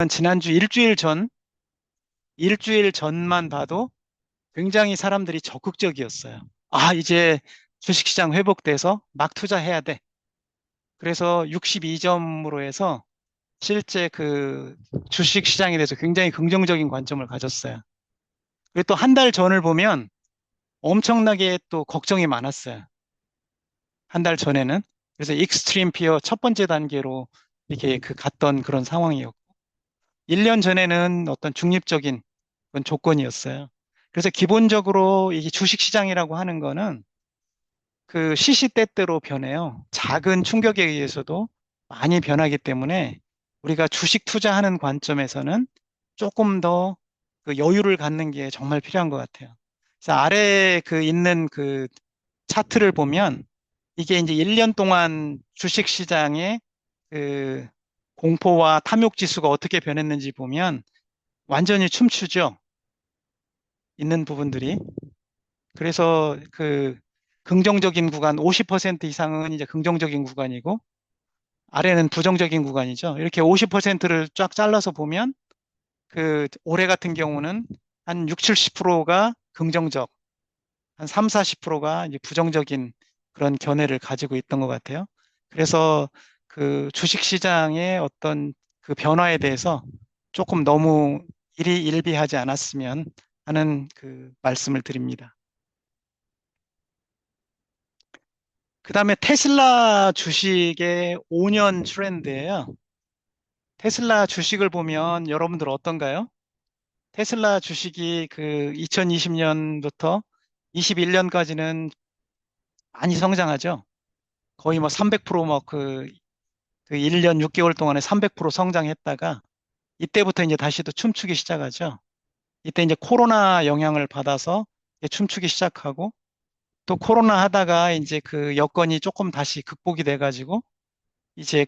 지난주 일주일 전만 봐도 굉장히 사람들이 적극적이었어요. 아, 이제 주식시장 회복돼서 막 투자해야 돼. 그래서 62점으로 해서 실제 그 주식시장에 대해서 굉장히 긍정적인 관점을 가졌어요. 그리고 또 한 달 전을 보면 엄청나게 또 걱정이 많았어요. 한 달 전에는. 그래서 익스트림 피어 첫 번째 단계로 이렇게 갔던 그런 상황이었고, 1년 전에는 어떤 중립적인 그런 조건이었어요. 그래서 기본적으로 이게 주식시장이라고 하는 거는 그 시시때때로 변해요. 작은 충격에 의해서도 많이 변하기 때문에 우리가 주식 투자하는 관점에서는 조금 더 그 여유를 갖는 게 정말 필요한 것 같아요. 그래서 아래에 있는 그 차트를 보면 이게 이제 1년 동안 주식시장의 그 공포와 탐욕 지수가 어떻게 변했는지 보면 완전히 춤추죠. 있는 부분들이. 그래서 긍정적인 구간 50% 이상은 이제 긍정적인 구간이고 아래는 부정적인 구간이죠. 이렇게 50%를 쫙 잘라서 보면 올해 같은 경우는 한 6, 70%가 긍정적, 한 3, 40%가 이제 부정적인 그런 견해를 가지고 있던 것 같아요. 그래서 그 주식 시장의 어떤 그 변화에 대해서 조금 너무 일희일비하지 않았으면 하는 그 말씀을 드립니다. 그 다음에 테슬라 주식의 5년 트렌드예요. 테슬라 주식을 보면 여러분들 어떤가요? 테슬라 주식이 2020년부터 21년까지는 많이 성장하죠. 거의 뭐 300%막 1년 6개월 동안에 300% 성장했다가 이때부터 이제 다시 또 춤추기 시작하죠. 이때 이제 코로나 영향을 받아서 이제 춤추기 시작하고 또 코로나 하다가 이제 그 여건이 조금 다시 극복이 돼가지고 이제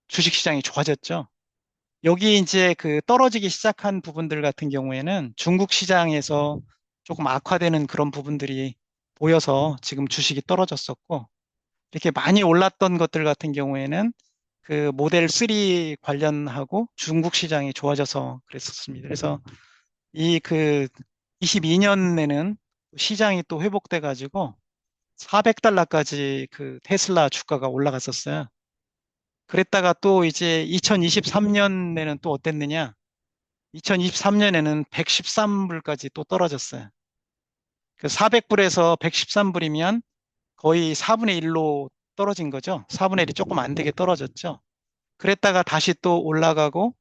주식 시장이 좋아졌죠. 여기 이제 떨어지기 시작한 부분들 같은 경우에는 중국 시장에서 조금 악화되는 그런 부분들이 보여서 지금 주식이 떨어졌었고, 이렇게 많이 올랐던 것들 같은 경우에는 그 모델 3 관련하고 중국 시장이 좋아져서 그랬었습니다. 그래서 22년에는 시장이 또 회복돼 가지고 400달러까지 그 테슬라 주가가 올라갔었어요. 그랬다가 또 이제 2023년에는 또 어땠느냐? 2023년에는 113불까지 또 떨어졌어요. 400불에서 113불이면 거의 4분의 1로 떨어진 거죠. 4분의 1이 조금 안 되게 떨어졌죠. 그랬다가 다시 또 올라가고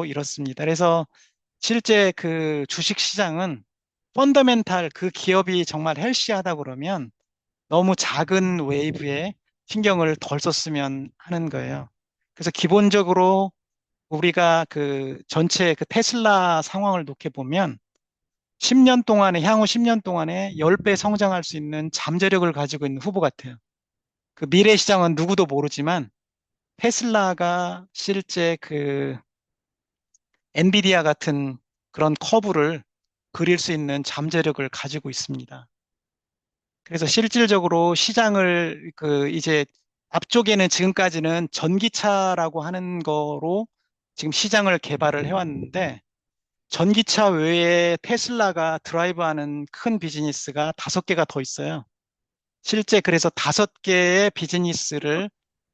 이렇습니다. 그래서 실제 그 주식 시장은 펀더멘탈 그 기업이 정말 헬시하다 그러면 너무 작은 웨이브에 신경을 덜 썼으면 하는 거예요. 그래서 기본적으로 우리가 전체 테슬라 상황을 놓게 보면 10년 동안에, 향후 10년 동안에 10배 성장할 수 있는 잠재력을 가지고 있는 후보 같아요. 그 미래 시장은 누구도 모르지만 테슬라가 실제 엔비디아 같은 그런 커브를 그릴 수 있는 잠재력을 가지고 있습니다. 그래서 실질적으로 시장을 이제 앞쪽에는 지금까지는 전기차라고 하는 거로 지금 시장을 개발을 해왔는데 전기차 외에 테슬라가 드라이브하는 큰 비즈니스가 5개가 더 있어요. 실제 그래서 5개의 비즈니스를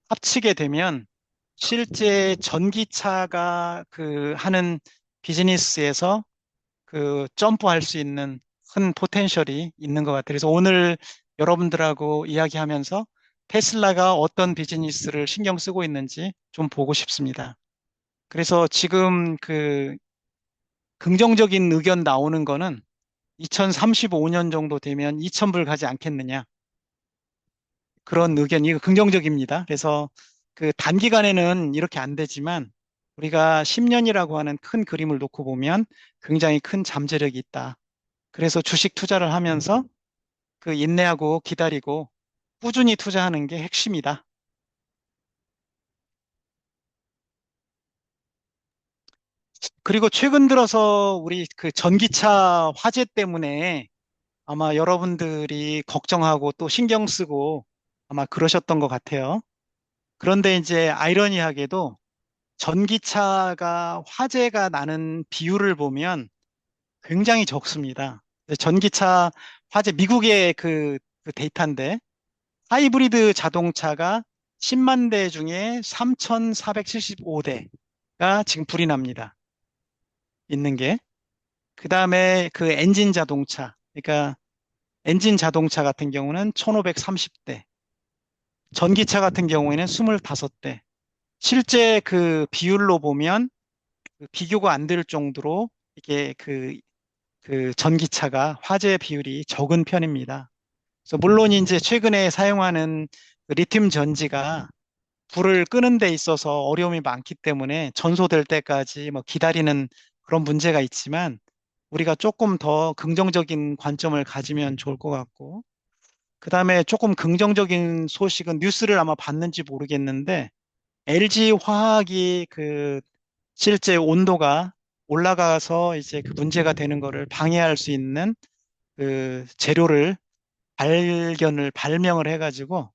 합치게 되면 실제 전기차가 하는 비즈니스에서 점프할 수 있는 큰 포텐셜이 있는 것 같아요. 그래서 오늘 여러분들하고 이야기하면서 테슬라가 어떤 비즈니스를 신경 쓰고 있는지 좀 보고 싶습니다. 그래서 지금 긍정적인 의견 나오는 거는 2035년 정도 되면 2,000불 가지 않겠느냐. 그런 의견이 긍정적입니다. 그래서 단기간에는 이렇게 안 되지만 우리가 10년이라고 하는 큰 그림을 놓고 보면 굉장히 큰 잠재력이 있다. 그래서 주식 투자를 하면서 인내하고 기다리고 꾸준히 투자하는 게 핵심이다. 그리고 최근 들어서 우리 전기차 화재 때문에 아마 여러분들이 걱정하고 또 신경 쓰고 아마 그러셨던 것 같아요. 그런데 이제 아이러니하게도 전기차가 화재가 나는 비율을 보면 굉장히 적습니다. 전기차 화재, 미국의 그 데이터인데, 하이브리드 자동차가 10만 대 중에 3,475대가 지금 불이 납니다. 있는 게. 그 다음에 그 엔진 자동차, 그러니까 엔진 자동차 같은 경우는 1,530대, 전기차 같은 경우에는 25대. 실제 그 비율로 보면 그 비교가 안 될 정도로 이게 그 전기차가 화재 비율이 적은 편입니다. 그래서 물론 이제 최근에 사용하는 그 리튬 전지가 불을 끄는 데 있어서 어려움이 많기 때문에 전소될 때까지 뭐 기다리는 그런 문제가 있지만 우리가 조금 더 긍정적인 관점을 가지면 좋을 것 같고, 그 다음에 조금 긍정적인 소식은 뉴스를 아마 봤는지 모르겠는데 LG 화학이 그 실제 온도가 올라가서 이제 그 문제가 되는 거를 방해할 수 있는 그 재료를 발명을 해가지고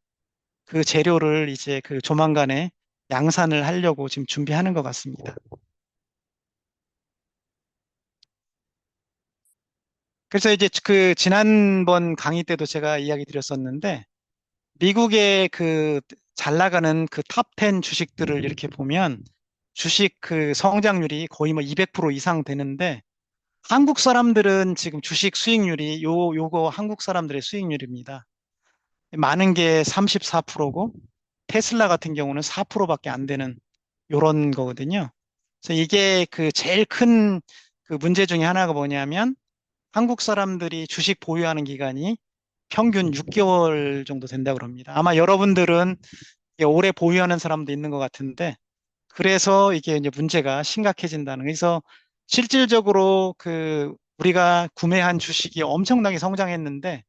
그 재료를 이제 그 조만간에 양산을 하려고 지금 준비하는 것 같습니다. 그래서 이제 그 지난번 강의 때도 제가 이야기 드렸었는데 미국의 그 잘 나가는 그 탑 10 주식들을 이렇게 보면 주식 그 성장률이 거의 뭐 200% 이상 되는데 한국 사람들은 지금 주식 수익률이 요거 한국 사람들의 수익률입니다. 많은 게 34%고 테슬라 같은 경우는 4%밖에 안 되는 요런 거거든요. 그래서 이게 그 제일 큰 그 문제 중에 하나가 뭐냐면 한국 사람들이 주식 보유하는 기간이 평균 6개월 정도 된다고 그럽니다. 아마 여러분들은 이게 오래 보유하는 사람도 있는 것 같은데 그래서 이게 이제 문제가 심각해진다는. 그래서 실질적으로 그 우리가 구매한 주식이 엄청나게 성장했는데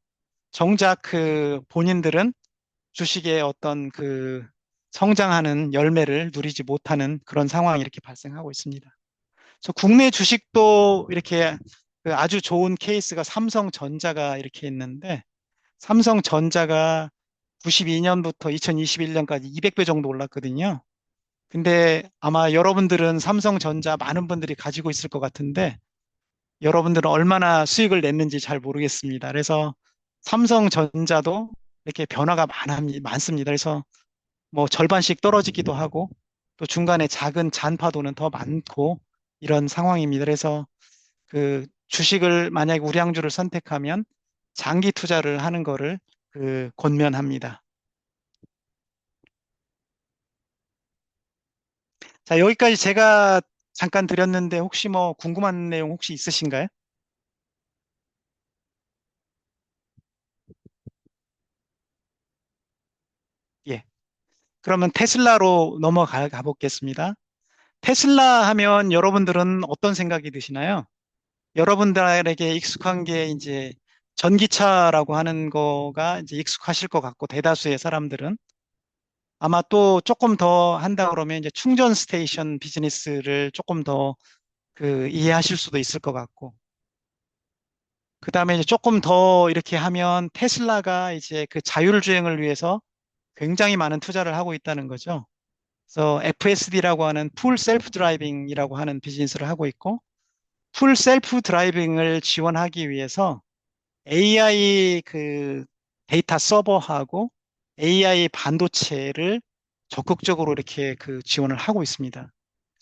정작 그 본인들은 주식의 어떤 그 성장하는 열매를 누리지 못하는 그런 상황이 이렇게 발생하고 있습니다. 그래서 국내 주식도 이렇게 그 아주 좋은 케이스가 삼성전자가 이렇게 있는데 삼성전자가 92년부터 2021년까지 200배 정도 올랐거든요. 근데 아마 여러분들은 삼성전자 많은 분들이 가지고 있을 것 같은데 여러분들은 얼마나 수익을 냈는지 잘 모르겠습니다. 그래서 삼성전자도 이렇게 변화가 많습니다. 그래서 뭐 절반씩 떨어지기도 하고 또 중간에 작은 잔파도는 더 많고 이런 상황입니다. 그래서 그 주식을 만약에 우량주를 선택하면 장기 투자를 하는 거를 그 권면합니다. 자, 여기까지 제가 잠깐 드렸는데 혹시 뭐 궁금한 내용 혹시 있으신가요? 예. 그러면 테슬라로 넘어가 보겠습니다. 테슬라 하면 여러분들은 어떤 생각이 드시나요? 여러분들에게 익숙한 게 이제 전기차라고 하는 거가 이제 익숙하실 것 같고, 대다수의 사람들은 아마 또 조금 더 한다 그러면 이제 충전 스테이션 비즈니스를 조금 더 그 이해하실 수도 있을 것 같고, 그 다음에 이제 조금 더 이렇게 하면 테슬라가 이제 그 자율주행을 위해서 굉장히 많은 투자를 하고 있다는 거죠. 그래서 FSD라고 하는 풀 셀프 드라이빙이라고 하는 비즈니스를 하고 있고, 풀 셀프 드라이빙을 지원하기 위해서 AI 그 데이터 서버하고 AI 반도체를 적극적으로 이렇게 그 지원을 하고 있습니다.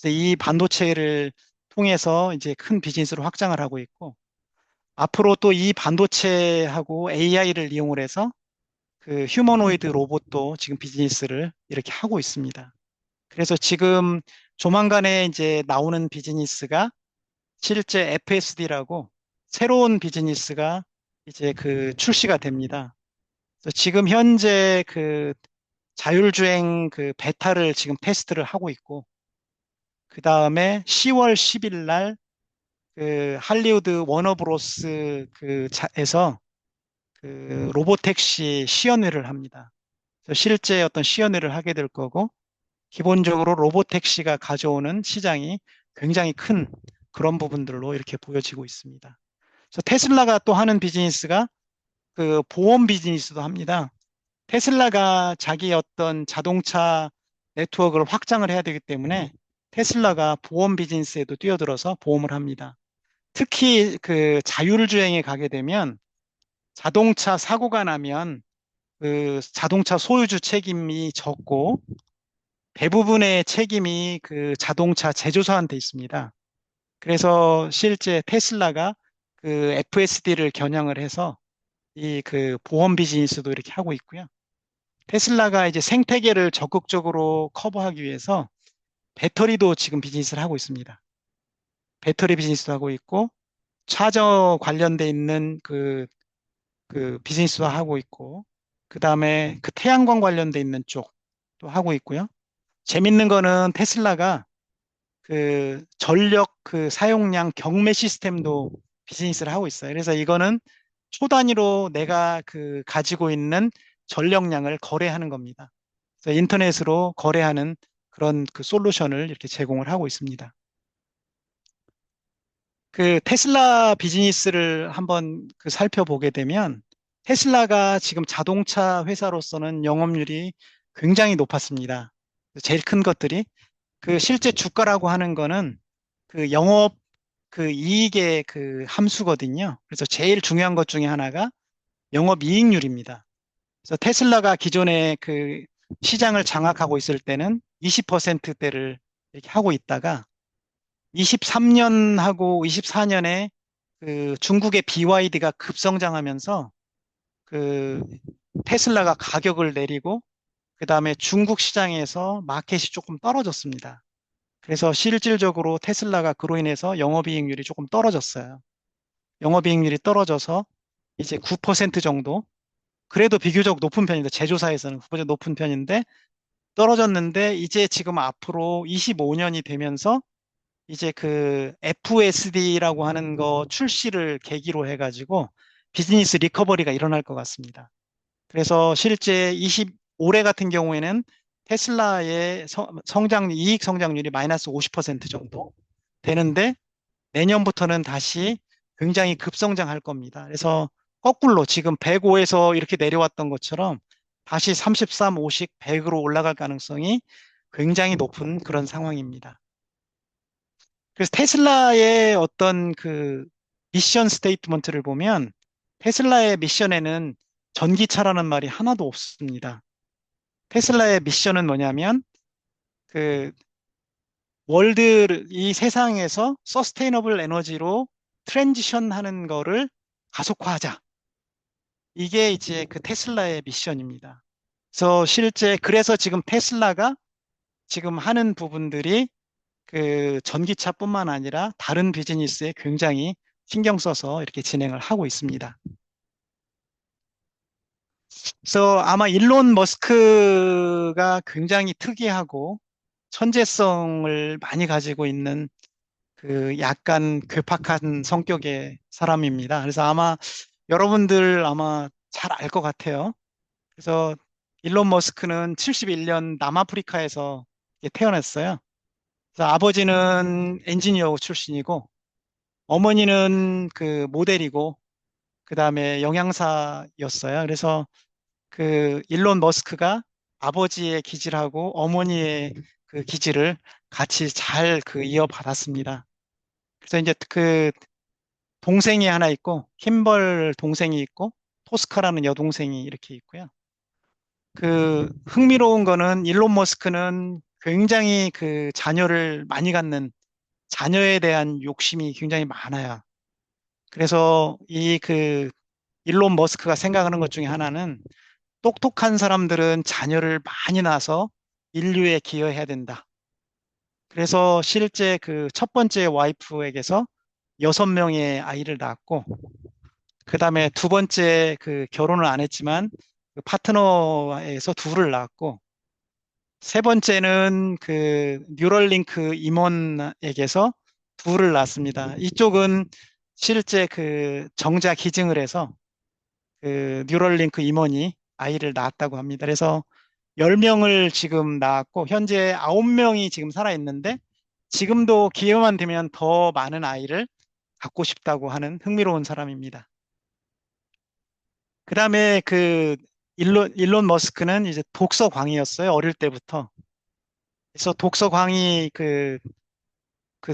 그래서 이 반도체를 통해서 이제 큰 비즈니스로 확장을 하고 있고, 앞으로 또 이 반도체하고 AI를 이용을 해서 그 휴머노이드 로봇도 지금 비즈니스를 이렇게 하고 있습니다. 그래서 지금 조만간에 이제 나오는 비즈니스가 실제 FSD라고 새로운 비즈니스가 이제 그 출시가 됩니다. 그래서 지금 현재 그 자율주행 그 베타를 지금 테스트를 하고 있고, 그 다음에 10월 10일 날 그 할리우드 워너브로스 그에서 그 로보택시 시연회를 합니다. 그래서 실제 어떤 시연회를 하게 될 거고, 기본적으로 로보택시가 가져오는 시장이 굉장히 큰 그런 부분들로 이렇게 보여지고 있습니다. 그래서 테슬라가 또 하는 비즈니스가 그 보험 비즈니스도 합니다. 테슬라가 자기 어떤 자동차 네트워크를 확장을 해야 되기 때문에 테슬라가 보험 비즈니스에도 뛰어들어서 보험을 합니다. 특히 그 자율주행에 가게 되면 자동차 사고가 나면 그 자동차 소유주 책임이 적고 대부분의 책임이 그 자동차 제조사한테 있습니다. 그래서 실제 테슬라가 그 FSD를 겨냥을 해서 이 그 보험 비즈니스도 이렇게 하고 있고요. 테슬라가 이제 생태계를 적극적으로 커버하기 위해서 배터리도 지금 비즈니스를 하고 있습니다. 배터리 비즈니스도 하고 있고, 차저 관련돼 있는 그 비즈니스도 하고 있고, 그 다음에 그 태양광 관련돼 있는 쪽도 하고 있고요. 재밌는 거는 테슬라가 그 전력 그 사용량 경매 시스템도 비즈니스를 하고 있어요. 그래서 이거는 초 단위로 내가 그 가지고 있는 전력량을 거래하는 겁니다. 그래서 인터넷으로 거래하는 그런 그 솔루션을 이렇게 제공을 하고 있습니다. 그 테슬라 비즈니스를 한번 그 살펴보게 되면 테슬라가 지금 자동차 회사로서는 영업률이 굉장히 높았습니다. 제일 큰 것들이 그 실제 주가라고 하는 거는 그 영업 그 이익의 그 함수거든요. 그래서 제일 중요한 것 중에 하나가 영업 이익률입니다. 그래서 테슬라가 기존에 그 시장을 장악하고 있을 때는 20%대를 이렇게 하고 있다가 23년하고 24년에 그 중국의 BYD가 급성장하면서 그 테슬라가 가격을 내리고 그 다음에 중국 시장에서 마켓이 조금 떨어졌습니다. 그래서 실질적으로 테슬라가 그로 인해서 영업이익률이 조금 떨어졌어요. 영업이익률이 떨어져서 이제 9% 정도. 그래도 비교적 높은 편입니다. 제조사에서는 비교적 높은 편인데 떨어졌는데 이제 지금 앞으로 25년이 되면서 이제 그 FSD라고 하는 거 출시를 계기로 해가지고 비즈니스 리커버리가 일어날 것 같습니다. 그래서 실제 올해 같은 경우에는 테슬라의 이익 성장률이 마이너스 50% 정도 되는데 내년부터는 다시 굉장히 급성장할 겁니다. 그래서 거꾸로 지금 105에서 이렇게 내려왔던 것처럼 다시 33, 50, 100으로 올라갈 가능성이 굉장히 높은 그런 상황입니다. 그래서 테슬라의 어떤 그 미션 스테이트먼트를 보면 테슬라의 미션에는 전기차라는 말이 하나도 없습니다. 테슬라의 미션은 뭐냐면 그 이 세상에서 서스테이너블 에너지로 트랜지션 하는 거를 가속화하자. 이게 이제 그 테슬라의 미션입니다. 그래서 지금 테슬라가 지금 하는 부분들이 그 전기차뿐만 아니라 다른 비즈니스에 굉장히 신경 써서 이렇게 진행을 하고 있습니다. 그래서 아마 일론 머스크가 굉장히 특이하고 천재성을 많이 가지고 있는 그 약간 괴팍한 성격의 사람입니다. 그래서 아마 여러분들 아마 잘 알 것 같아요. 그래서 일론 머스크는 71년 남아프리카에서 태어났어요. 그래서 아버지는 엔지니어 출신이고 어머니는 그 모델이고 그 다음에 영양사였어요. 그래서 그 일론 머스크가 아버지의 기질하고 어머니의 그 기질을 같이 잘 그 이어받았습니다. 그래서 이제 그 동생이 하나 있고 킴벌 동생이 있고 토스카라는 여동생이 이렇게 있고요. 그 흥미로운 거는 일론 머스크는 굉장히 그 자녀를 많이 갖는 자녀에 대한 욕심이 굉장히 많아요. 그래서 이 그 일론 머스크가 생각하는 것 중에 하나는 똑똑한 사람들은 자녀를 많이 낳아서 인류에 기여해야 된다. 그래서 실제 그 첫 번째 와이프에게서 6명의 아이를 낳았고, 그 다음에 두 번째 그 결혼을 안 했지만 그 파트너에서 둘을 낳았고, 세 번째는 그 뉴럴링크 임원에게서 둘을 낳았습니다. 이쪽은 실제 그 정자 기증을 해서 그 뉴럴링크 임원이 아이를 낳았다고 합니다. 그래서 10명을 지금 낳았고, 현재 9명이 지금 살아있는데, 지금도 기회만 되면 더 많은 아이를 갖고 싶다고 하는 흥미로운 사람입니다. 그 다음에 그 일론 머스크는 이제 독서광이었어요. 어릴 때부터. 그래서 독서광이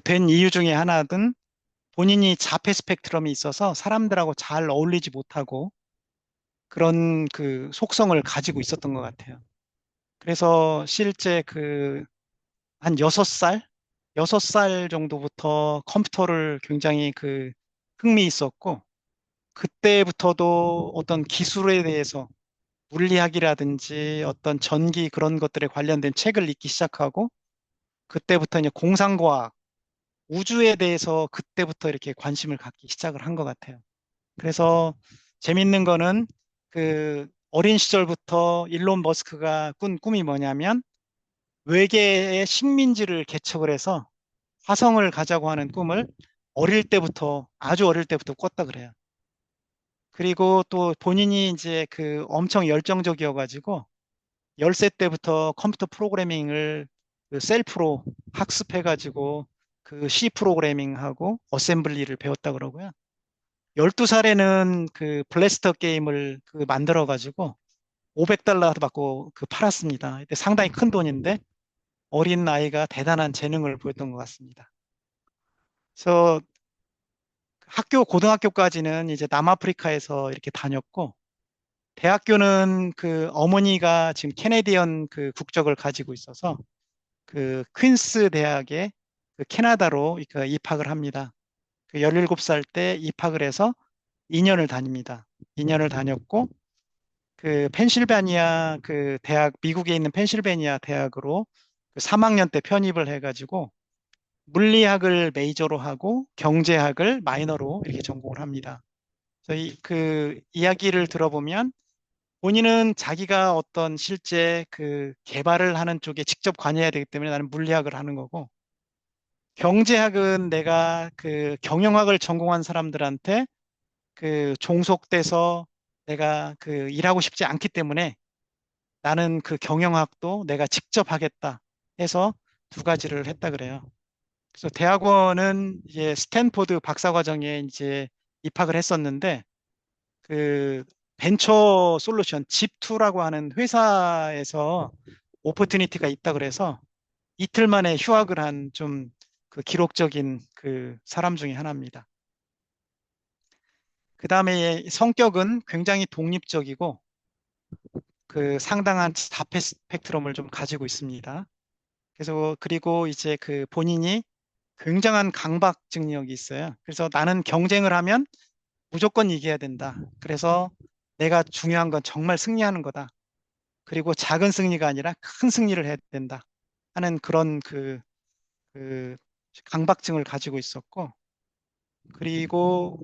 된 이유 중에 하나든 본인이 자폐 스펙트럼이 있어서 사람들하고 잘 어울리지 못하고 그런 그 속성을 가지고 있었던 것 같아요. 그래서 실제 한 6살? 6살 정도부터 컴퓨터를 굉장히 흥미 있었고, 그때부터도 어떤 기술에 대해서 물리학이라든지 어떤 전기 그런 것들에 관련된 책을 읽기 시작하고, 그때부터 이제 공상과학, 우주에 대해서 그때부터 이렇게 관심을 갖기 시작을 한 것 같아요. 그래서 재밌는 거는 어린 시절부터 일론 머스크가 꾼 꿈이 뭐냐면 외계의 식민지를 개척을 해서 화성을 가자고 하는 꿈을 아주 어릴 때부터 꿨다 그래요. 그리고 또 본인이 이제 엄청 열정적이어가지고 10세 때부터 컴퓨터 프로그래밍을 셀프로 학습해가지고 C 프로그래밍하고 어셈블리를 배웠다 그러고요. 12살에는 블래스터 게임을 만들어가지고 $500 받고 팔았습니다. 이때 상당히 큰 돈인데 어린 아이가 대단한 재능을 보였던 것 같습니다. 그래서 고등학교까지는 이제 남아프리카에서 이렇게 다녔고, 대학교는 어머니가 지금 캐네디언 국적을 가지고 있어서 퀸스 대학에 캐나다로 입학을 합니다. 17살 때 입학을 해서 2년을 다닙니다. 2년을 다녔고, 펜실베니아 미국에 있는 펜실베니아 대학으로 3학년 때 편입을 해가지고 물리학을 메이저로 하고 경제학을 마이너로 이렇게 전공을 합니다. 저희 이야기를 들어보면 본인은 자기가 어떤 실제 개발을 하는 쪽에 직접 관여해야 되기 때문에 나는 물리학을 하는 거고, 경제학은 내가 경영학을 전공한 사람들한테 종속돼서 내가 일하고 싶지 않기 때문에 나는 경영학도 내가 직접 하겠다 해서 두 가지를 했다 그래요. 그래서 대학원은 이제 스탠포드 박사과정에 이제 입학을 했었는데 그 벤처 솔루션 집2라고 하는 회사에서 오퍼튜니티가 있다 그래서 이틀 만에 휴학을 한 좀 기록적인 사람 중에 하나입니다. 그 다음에 성격은 굉장히 독립적이고 상당한 자폐 스펙트럼을 좀 가지고 있습니다. 그래서 그리고 이제 본인이 굉장한 강박 증력이 있어요. 그래서 나는 경쟁을 하면 무조건 이겨야 된다. 그래서 내가 중요한 건 정말 승리하는 거다. 그리고 작은 승리가 아니라 큰 승리를 해야 된다. 하는 그런 그 강박증을 가지고 있었고, 그리고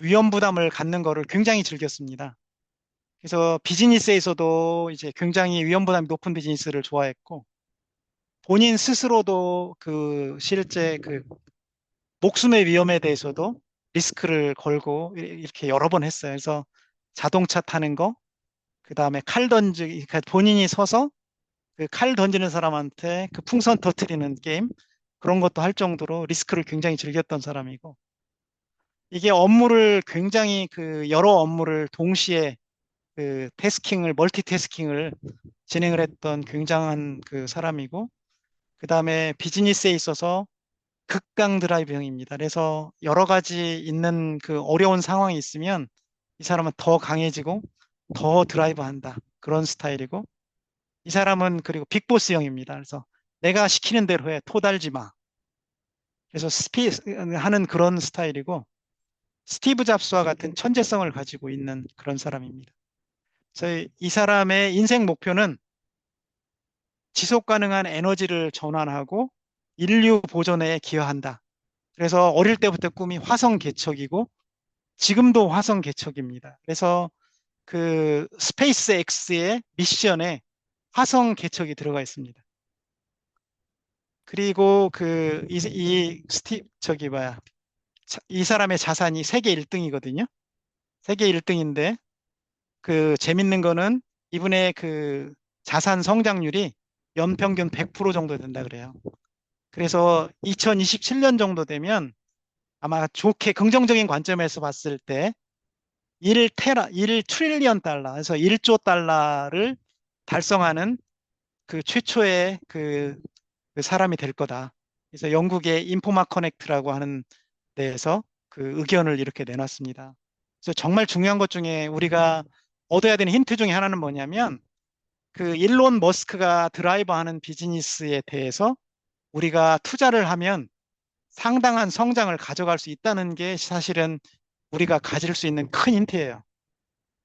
위험 부담을 갖는 거를 굉장히 즐겼습니다. 그래서 비즈니스에서도 이제 굉장히 위험 부담이 높은 비즈니스를 좋아했고, 본인 스스로도 실제 목숨의 위험에 대해서도 리스크를 걸고 이렇게 여러 번 했어요. 그래서 자동차 타는 거, 그 다음에 그러니까 본인이 서서 칼 던지는 사람한테 풍선 터트리는 게임, 그런 것도 할 정도로 리스크를 굉장히 즐겼던 사람이고, 이게 업무를 굉장히 여러 업무를 동시에 멀티태스킹을 진행을 했던 굉장한 사람이고, 그 다음에 비즈니스에 있어서 극강 드라이브형입니다. 그래서 여러 가지 있는 어려운 상황이 있으면 이 사람은 더 강해지고 더 드라이브 한다. 그런 스타일이고, 이 사람은 그리고 빅보스형입니다. 그래서 내가 시키는 대로 해. 토달지 마. 그래서 하는 그런 스타일이고, 스티브 잡스와 같은 천재성을 가지고 있는 그런 사람입니다. 그래서 이 사람의 인생 목표는 지속 가능한 에너지를 전환하고 인류 보존에 기여한다. 그래서 어릴 때부터 꿈이 화성 개척이고 지금도 화성 개척입니다. 그래서 스페이스 X의 미션에 화성 개척이 들어가 있습니다. 그리고 이 사람의 자산이 세계 1등이거든요. 세계 1등인데 재밌는 거는 이분의 자산 성장률이 연평균 100% 정도 된다 그래요. 그래서 2027년 정도 되면 아마 좋게 긍정적인 관점에서 봤을 때 1 트릴리언 달러, 그래서 1조 달러를 달성하는 그 최초의 그 사람이 될 거다. 그래서 영국의 인포마 커넥트라고 하는 데에서 그 의견을 이렇게 내놨습니다. 그래서 정말 중요한 것 중에 우리가 얻어야 되는 힌트 중에 하나는 뭐냐면 그 일론 머스크가 드라이버하는 비즈니스에 대해서 우리가 투자를 하면 상당한 성장을 가져갈 수 있다는 게 사실은 우리가 가질 수 있는 큰 힌트예요.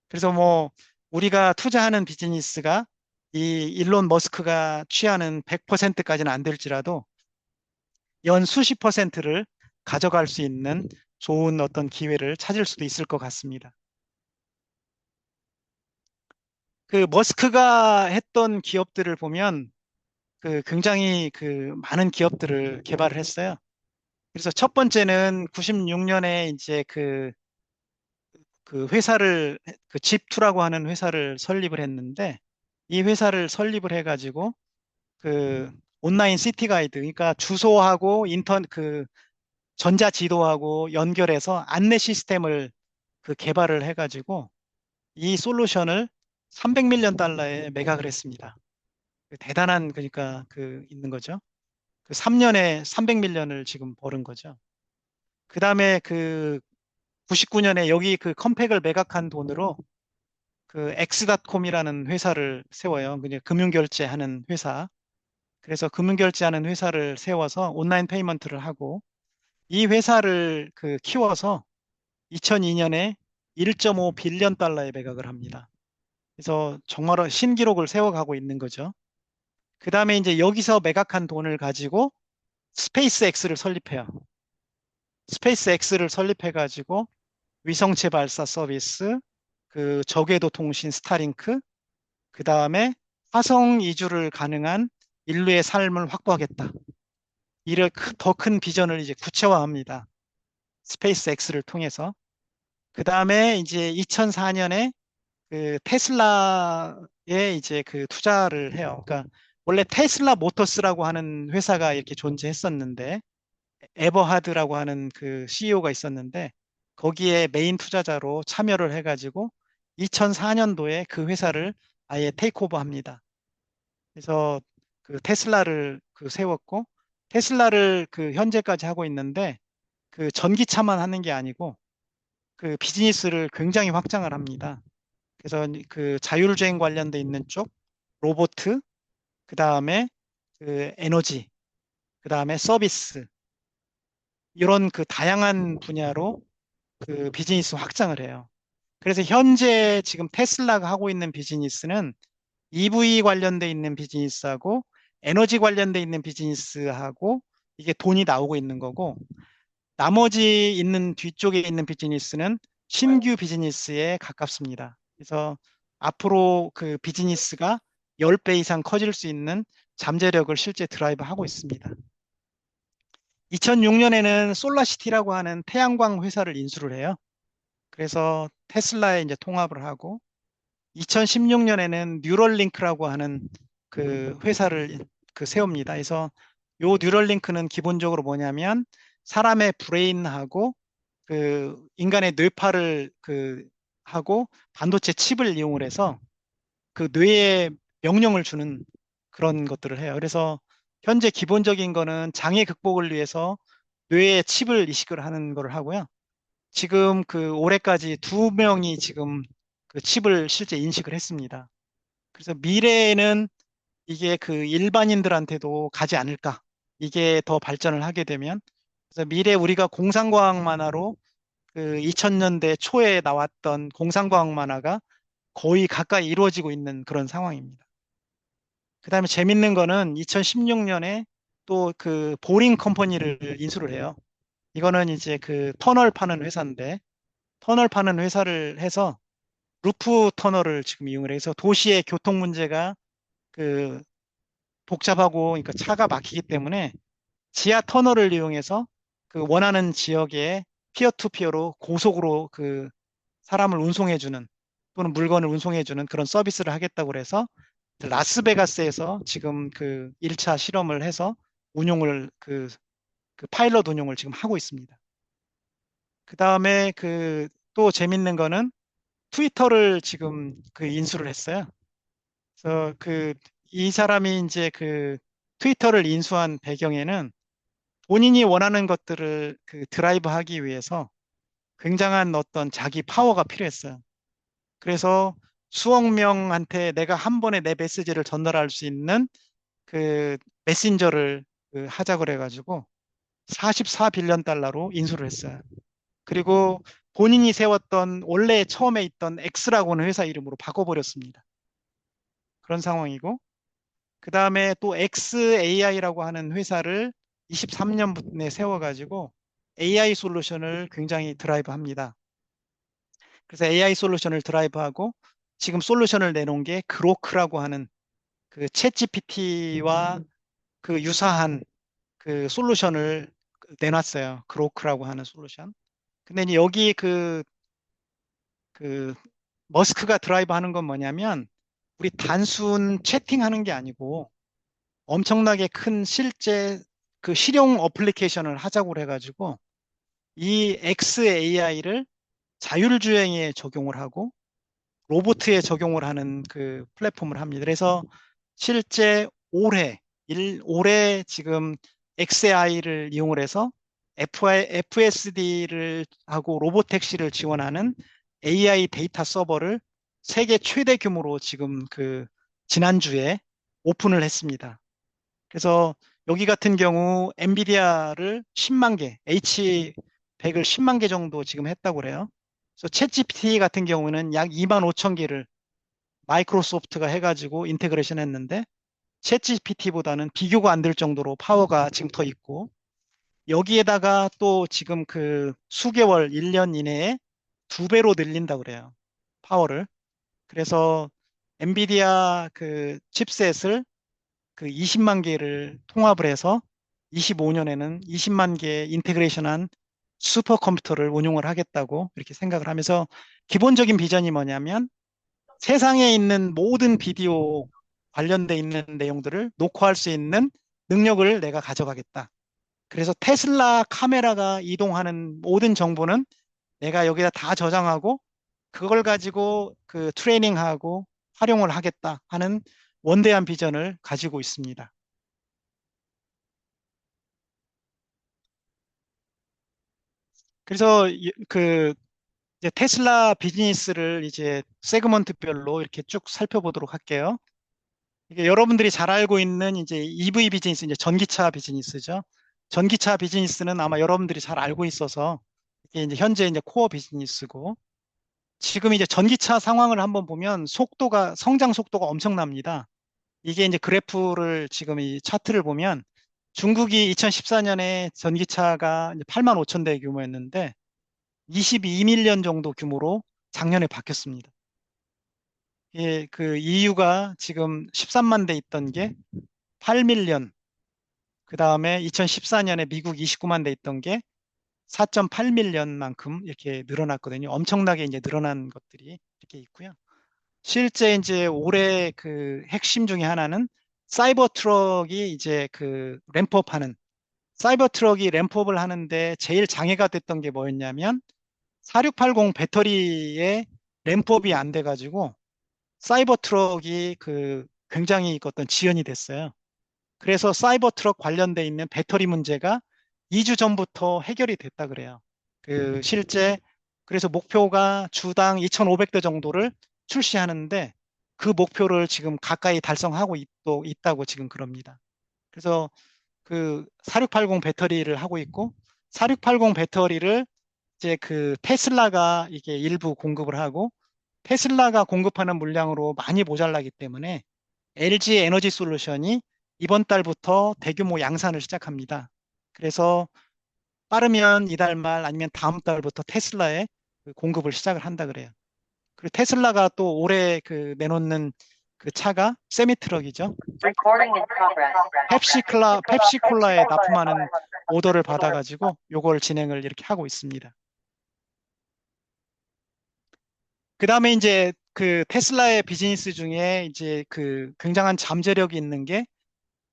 그래서 뭐 우리가 투자하는 비즈니스가 이 일론 머스크가 취하는 100%까지는 안 될지라도 연 수십 퍼센트를 가져갈 수 있는 좋은 어떤 기회를 찾을 수도 있을 것 같습니다. 그 머스크가 했던 기업들을 보면 그 굉장히 그 많은 기업들을 개발을 했어요. 그래서 첫 번째는 96년에 이제 그 회사를 그 집투라고 하는 회사를 설립을 했는데 이 회사를 설립을 해가지고 그 온라인 시티 가이드 그러니까 주소하고 인턴 그 전자 지도하고 연결해서 안내 시스템을 그 개발을 해가지고 이 솔루션을 300밀리언 달러에 매각을 했습니다. 그 대단한 그러니까 그 있는 거죠. 그 3년에 300밀리언을 지금 버는 거죠. 그 다음에 그 99년에 여기 그 컴팩을 매각한 돈으로 그 엑스닷컴이라는 회사를 세워요. 그냥 금융결제하는 회사. 그래서 금융결제하는 회사를 세워서 온라인 페이먼트를 하고 이 회사를 그 키워서 2002년에 1.5 빌리언 달러에 매각을 합니다. 그래서 정말 신기록을 세워가고 있는 거죠. 그 다음에 이제 여기서 매각한 돈을 가지고 스페이스 X를 설립해요. 스페이스 X를 설립해가지고 위성체 발사 서비스, 그 저궤도 통신 스타링크, 그 다음에 화성 이주를 가능한 인류의 삶을 확보하겠다. 이를 더 큰 비전을 이제 구체화합니다. 스페이스 X를 통해서. 그 다음에 이제 2004년에 그 테슬라에 이제 그 투자를 해요. 그러니까 원래 테슬라 모터스라고 하는 회사가 이렇게 존재했었는데 에버하드라고 하는 그 CEO가 있었는데 거기에 메인 투자자로 참여를 해가지고 2004년도에 그 회사를 아예 테이크오버 합니다. 그래서 그 테슬라를 그 세웠고 테슬라를 그 현재까지 하고 있는데 그 전기차만 하는 게 아니고 그 비즈니스를 굉장히 확장을 합니다. 그래서 그 자율주행 관련돼 있는 쪽, 로보트, 그 다음에 그 에너지, 그 다음에 서비스 이런 그 다양한 분야로 그 비즈니스 확장을 해요. 그래서 현재 지금 테슬라가 하고 있는 비즈니스는 EV 관련돼 있는 비즈니스하고 에너지 관련돼 있는 비즈니스하고 이게 돈이 나오고 있는 거고 나머지 있는 뒤쪽에 있는 비즈니스는 신규 비즈니스에 가깝습니다. 그래서 앞으로 그 비즈니스가 10배 이상 커질 수 있는 잠재력을 실제 드라이브 하고 있습니다. 2006년에는 솔라시티라고 하는 태양광 회사를 인수를 해요. 그래서 테슬라에 이제 통합을 하고 2016년에는 뉴럴링크라고 하는 그 회사를 그 세웁니다. 그래서 요 뉴럴링크는 기본적으로 뭐냐면 사람의 브레인하고 그 인간의 뇌파를 그 하고 반도체 칩을 이용을 해서 그 뇌에 명령을 주는 그런 것들을 해요. 그래서 현재 기본적인 거는 장애 극복을 위해서 뇌에 칩을 이식을 하는 걸 하고요. 지금 그 올해까지 2명이 지금 그 칩을 실제 인식을 했습니다. 그래서 미래에는 이게 그 일반인들한테도 가지 않을까. 이게 더 발전을 하게 되면. 그래서 미래 우리가 공상과학 만화로 그 2000년대 초에 나왔던 공상과학 만화가 거의 가까이 이루어지고 있는 그런 상황입니다. 그 다음에 재밌는 거는 2016년에 또 그 보링 컴퍼니를 인수를 해요. 이거는 이제 그 터널 파는 회사인데 터널 파는 회사를 해서 루프 터널을 지금 이용을 해서 도시의 교통 문제가 그 복잡하고 그러니까 차가 막히기 때문에 지하 터널을 이용해서 그 원하는 지역에 피어투피어로 고속으로 그 사람을 운송해주는 또는 물건을 운송해주는 그런 서비스를 하겠다고 그래서 라스베가스에서 지금 그 1차 실험을 해서 운용을 그 파일럿 운용을 지금 하고 있습니다. 그 다음에 그 또 재밌는 거는 트위터를 지금 그 인수를 했어요. 그래서 그 이 사람이 이제 그 트위터를 인수한 배경에는 본인이 원하는 것들을 그 드라이브 하기 위해서 굉장한 어떤 자기 파워가 필요했어요. 그래서 수억 명한테 내가 한 번에 내 메시지를 전달할 수 있는 그 메신저를 그 하자 그래가지고 44빌리언 달러로 인수를 했어요. 그리고 본인이 세웠던 원래 처음에 있던 X라고 하는 회사 이름으로 바꿔버렸습니다. 그런 상황이고, 그 다음에 또 XAI라고 하는 회사를 23년에 세워가지고 AI 솔루션을 굉장히 드라이브 합니다. 그래서 AI 솔루션을 드라이브하고 지금 솔루션을 내놓은 게 그로크라고 하는 그 챗GPT와 그 유사한 그 솔루션을 내놨어요. 그로크라고 하는 솔루션. 근데 이제 여기 그 머스크가 드라이브 하는 건 뭐냐면 우리 단순 채팅하는 게 아니고 엄청나게 큰 실제 그 실용 어플리케이션을 하자고 해가지고 이 XAI를 자율주행에 적용을 하고 로보트에 적용을 하는 그 플랫폼을 합니다. 그래서 실제 올해 지금 XAI를 이용을 해서 FSD를 하고 로보택시를 지원하는 AI 데이터 서버를 세계 최대 규모로 지금 그 지난주에 오픈을 했습니다. 그래서 여기 같은 경우 엔비디아를 10만 개, H100을 10만 개 정도 지금 했다고 그래요. 그래서 챗GPT 같은 경우는 약 2만 5천 개를 마이크로소프트가 해가지고 인테그레이션 했는데 챗GPT보다는 비교가 안 될 정도로 파워가 지금 더 있고 여기에다가 또 지금 그 수개월, 1년 이내에 2배로 늘린다 그래요. 파워를. 그래서 엔비디아 그 칩셋을 그 20만 개를 통합을 해서 25년에는 20만 개 인테그레이션한 슈퍼컴퓨터를 운용을 하겠다고 이렇게 생각을 하면서 기본적인 비전이 뭐냐면 세상에 있는 모든 비디오 관련돼 있는 내용들을 녹화할 수 있는 능력을 내가 가져가겠다. 그래서 테슬라 카메라가 이동하는 모든 정보는 내가 여기다 다 저장하고 그걸 가지고 그 트레이닝하고 활용을 하겠다 하는 원대한 비전을 가지고 있습니다. 그래서 그 이제 테슬라 비즈니스를 이제 세그먼트별로 이렇게 쭉 살펴보도록 할게요. 이게 여러분들이 잘 알고 있는 이제 EV 비즈니스, 이제 전기차 비즈니스죠. 전기차 비즈니스는 아마 여러분들이 잘 알고 있어서 이게 이제 현재 이제 코어 비즈니스고 지금 이제 전기차 상황을 한번 보면 성장 속도가 엄청납니다. 이게 이제 그래프를 지금 이 차트를 보면 중국이 2014년에 전기차가 이제 8만 5천 대 규모였는데 22밀리언 정도 규모로 작년에 바뀌었습니다. 예, 그 EU가 지금 13만 대 있던 게 8밀리언, 그 다음에 2014년에 미국 29만 대 있던 게 4.8밀리언만큼 이렇게 늘어났거든요. 엄청나게 이제 늘어난 것들이 이렇게 있고요. 실제 이제 올해 그 핵심 중에 하나는 사이버 트럭이 이제 그 램프업 하는 사이버 트럭이 램프업을 하는데 제일 장애가 됐던 게 뭐였냐면 4680 배터리에 램프업이 안 돼가지고 사이버 트럭이 그 굉장히 어떤 지연이 됐어요. 그래서 사이버 트럭 관련돼 있는 배터리 문제가 2주 전부터 해결이 됐다 그래요. 그 실제 그래서 목표가 주당 2,500대 정도를 출시하는데 그 목표를 지금 가까이 달성하고 있다고 지금 그럽니다. 그래서 그 4680 배터리를 하고 있고 4680 배터리를 이제 그 테슬라가 이게 일부 공급을 하고 테슬라가 공급하는 물량으로 많이 모자라기 때문에 LG 에너지 솔루션이 이번 달부터 대규모 양산을 시작합니다. 그래서 빠르면 이달 말 아니면 다음 달부터 테슬라에 그 공급을 시작을 한다 그래요. 그리고 테슬라가 또 올해 그 내놓는 그 차가 세미트럭이죠. Recording in progress. 펩시콜라에 납품하는 오더를 받아가지고 요걸 진행을 이렇게 하고 있습니다. 그 다음에 이제 그 테슬라의 비즈니스 중에 이제 그 굉장한 잠재력이 있는 게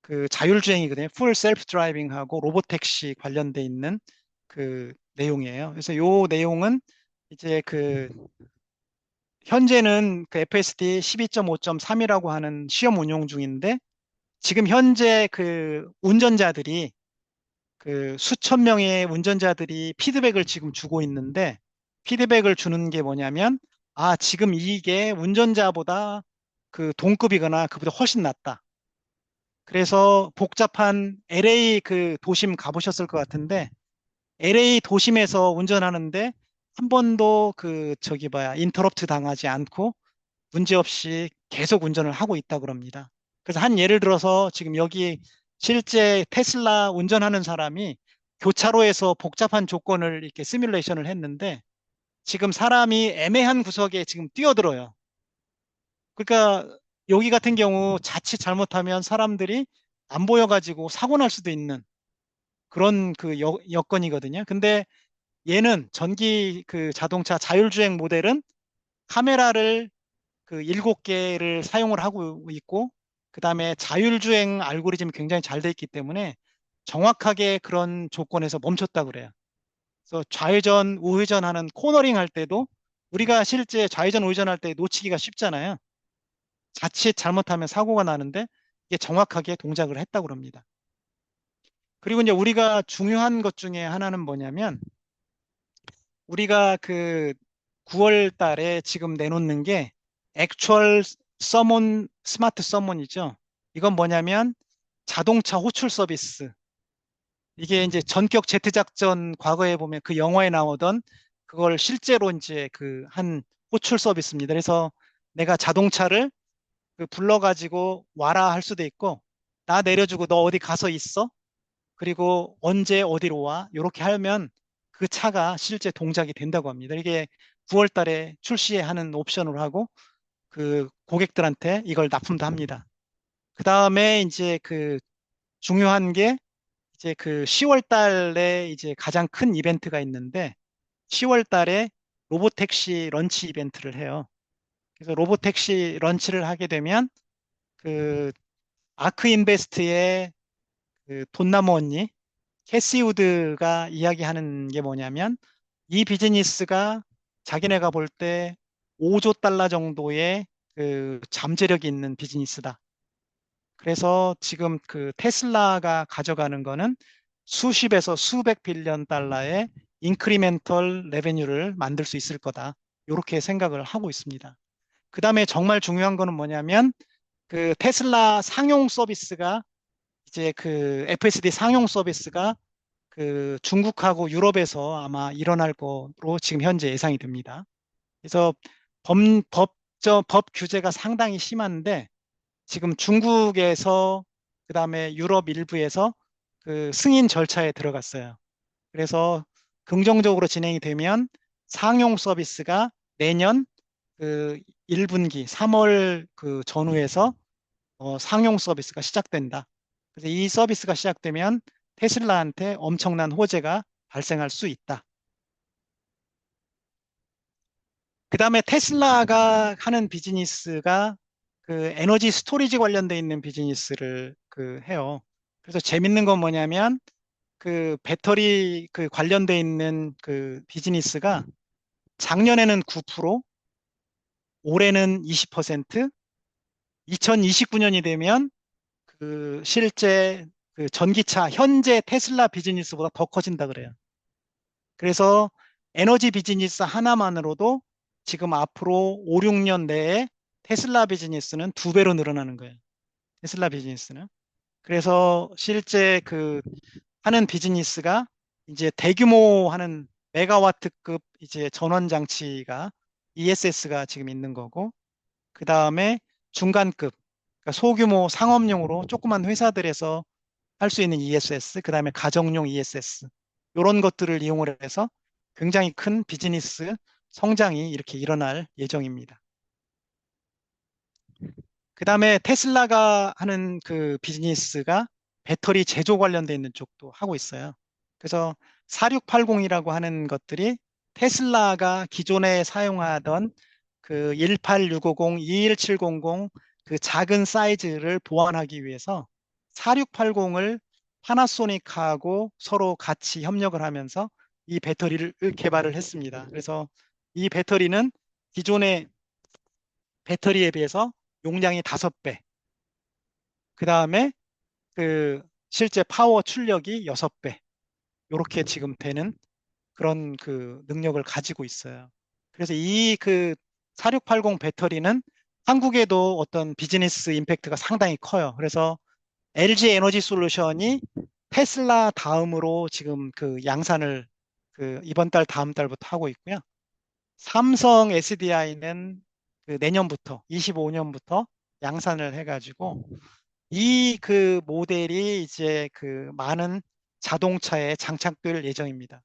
그 자율주행이거든요. 풀 셀프 드라이빙하고 로보택시 관련돼 있는 그 내용이에요. 그래서 요 내용은 이제 그 현재는 그 FSD 12.5.3이라고 하는 시험 운용 중인데 지금 현재 그 운전자들이 그 수천 명의 운전자들이 피드백을 지금 주고 있는데 피드백을 주는 게 뭐냐면 지금 이게 운전자보다 그 동급이거나 그보다 훨씬 낫다. 그래서 복잡한 LA 그 도심 가보셨을 것 같은데 LA 도심에서 운전하는데 한 번도 그 저기 뭐야 인터럽트 당하지 않고 문제없이 계속 운전을 하고 있다 그럽니다. 그래서 한 예를 들어서 지금 여기 실제 테슬라 운전하는 사람이 교차로에서 복잡한 조건을 이렇게 시뮬레이션을 했는데 지금 사람이 애매한 구석에 지금 뛰어들어요. 그러니까 여기 같은 경우 자칫 잘못하면 사람들이 안 보여가지고 사고 날 수도 있는 그런 그 여건이거든요. 근데 얘는 전기 그 자동차 자율주행 모델은 카메라를 그 7개를 사용을 하고 있고, 그 다음에 자율주행 알고리즘이 굉장히 잘 돼 있기 때문에 정확하게 그런 조건에서 멈췄다 그래요. 그래서 좌회전, 우회전 하는 코너링 할 때도 우리가 실제 좌회전, 우회전 할 때 놓치기가 쉽잖아요. 자칫 잘못하면 사고가 나는데 이게 정확하게 동작을 했다고 그럽니다. 그리고 이제 우리가 중요한 것 중에 하나는 뭐냐면 우리가 그 9월 달에 지금 내놓는 게 액추얼 서몬 스마트 서몬이죠. 이건 뭐냐면 자동차 호출 서비스. 이게 이제 전격 제트 작전 과거에 보면 그 영화에 나오던 그걸 실제로 이제 그 한 호출 서비스입니다. 그래서 내가 자동차를 그 불러가지고 와라 할 수도 있고 나 내려주고 너 어디 가서 있어? 그리고 언제 어디로 와? 이렇게 하면 그 차가 실제 동작이 된다고 합니다. 이게 9월 달에 출시하는 옵션으로 하고 그 고객들한테 이걸 납품도 합니다. 그 다음에 이제 그 중요한 게 이제 그 10월 달에 이제 가장 큰 이벤트가 있는데 10월 달에 로보택시 런치 이벤트를 해요. 그래서 로보택시 런치를 하게 되면 그 아크 인베스트의 그 돈나무 언니 캐시 우드가 이야기하는 게 뭐냐면 이 비즈니스가 자기네가 볼 때 5조 달러 정도의 그 잠재력이 있는 비즈니스다. 그래서 지금 그 테슬라가 가져가는 거는 수십에서 수백 빌리언 달러의 인크리멘털 레베뉴를 만들 수 있을 거다. 이렇게 생각을 하고 있습니다. 그 다음에 정말 중요한 거는 뭐냐면 그 테슬라 상용 서비스가 이제 그 FSD 상용 서비스가 그 중국하고 유럽에서 아마 일어날 거로 지금 현재 예상이 됩니다. 그래서 법 규제가 상당히 심한데 지금 중국에서 그다음에 유럽 일부에서 그 승인 절차에 들어갔어요. 그래서 긍정적으로 진행이 되면 상용 서비스가 내년 그 1분기 3월 그 전후에서 상용 서비스가 시작된다. 그래서 이 서비스가 시작되면 테슬라한테 엄청난 호재가 발생할 수 있다. 그 다음에 테슬라가 하는 비즈니스가 그 에너지 스토리지 관련돼 있는 비즈니스를 그 해요. 그래서 재밌는 건 뭐냐면 그 배터리 그 관련돼 있는 그 비즈니스가 작년에는 9%, 올해는 20%, 2029년이 되면 그 실제 그 전기차 현재 테슬라 비즈니스보다 더 커진다 그래요. 그래서 에너지 비즈니스 하나만으로도 지금 앞으로 5, 6년 내에 테슬라 비즈니스는 2배로 늘어나는 거예요. 테슬라 비즈니스는. 그래서 실제 그 하는 비즈니스가 이제 대규모 하는 메가와트급 이제 전원 장치가 ESS가 지금 있는 거고, 그 다음에 중간급, 그러니까 소규모 상업용으로 조그만 회사들에서 할 수 있는 ESS, 그 다음에 가정용 ESS, 이런 것들을 이용을 해서 굉장히 큰 비즈니스 성장이 이렇게 일어날 예정입니다. 그 다음에 테슬라가 하는 그 비즈니스가 배터리 제조 관련돼 있는 쪽도 하고 있어요. 그래서 4680이라고 하는 것들이 테슬라가 기존에 사용하던 그 18650, 21700 그 작은 사이즈를 보완하기 위해서 4680을 파나소닉하고 서로 같이 협력을 하면서 이 배터리를 개발을 했습니다. 그래서 이 배터리는 기존에 배터리에 비해서 용량이 5배. 그 다음에 그 실제 파워 출력이 6배. 이렇게 지금 되는 그런 그 능력을 가지고 있어요. 그래서 이 그 4680 배터리는 한국에도 어떤 비즈니스 임팩트가 상당히 커요. 그래서 LG 에너지 솔루션이 테슬라 다음으로 지금 그 양산을 그 이번 달 다음 달부터 하고 있고요. 삼성 SDI는 그 내년부터 25년부터 양산을 해가지고 이 그 모델이 이제 그 많은 자동차에 장착될 예정입니다.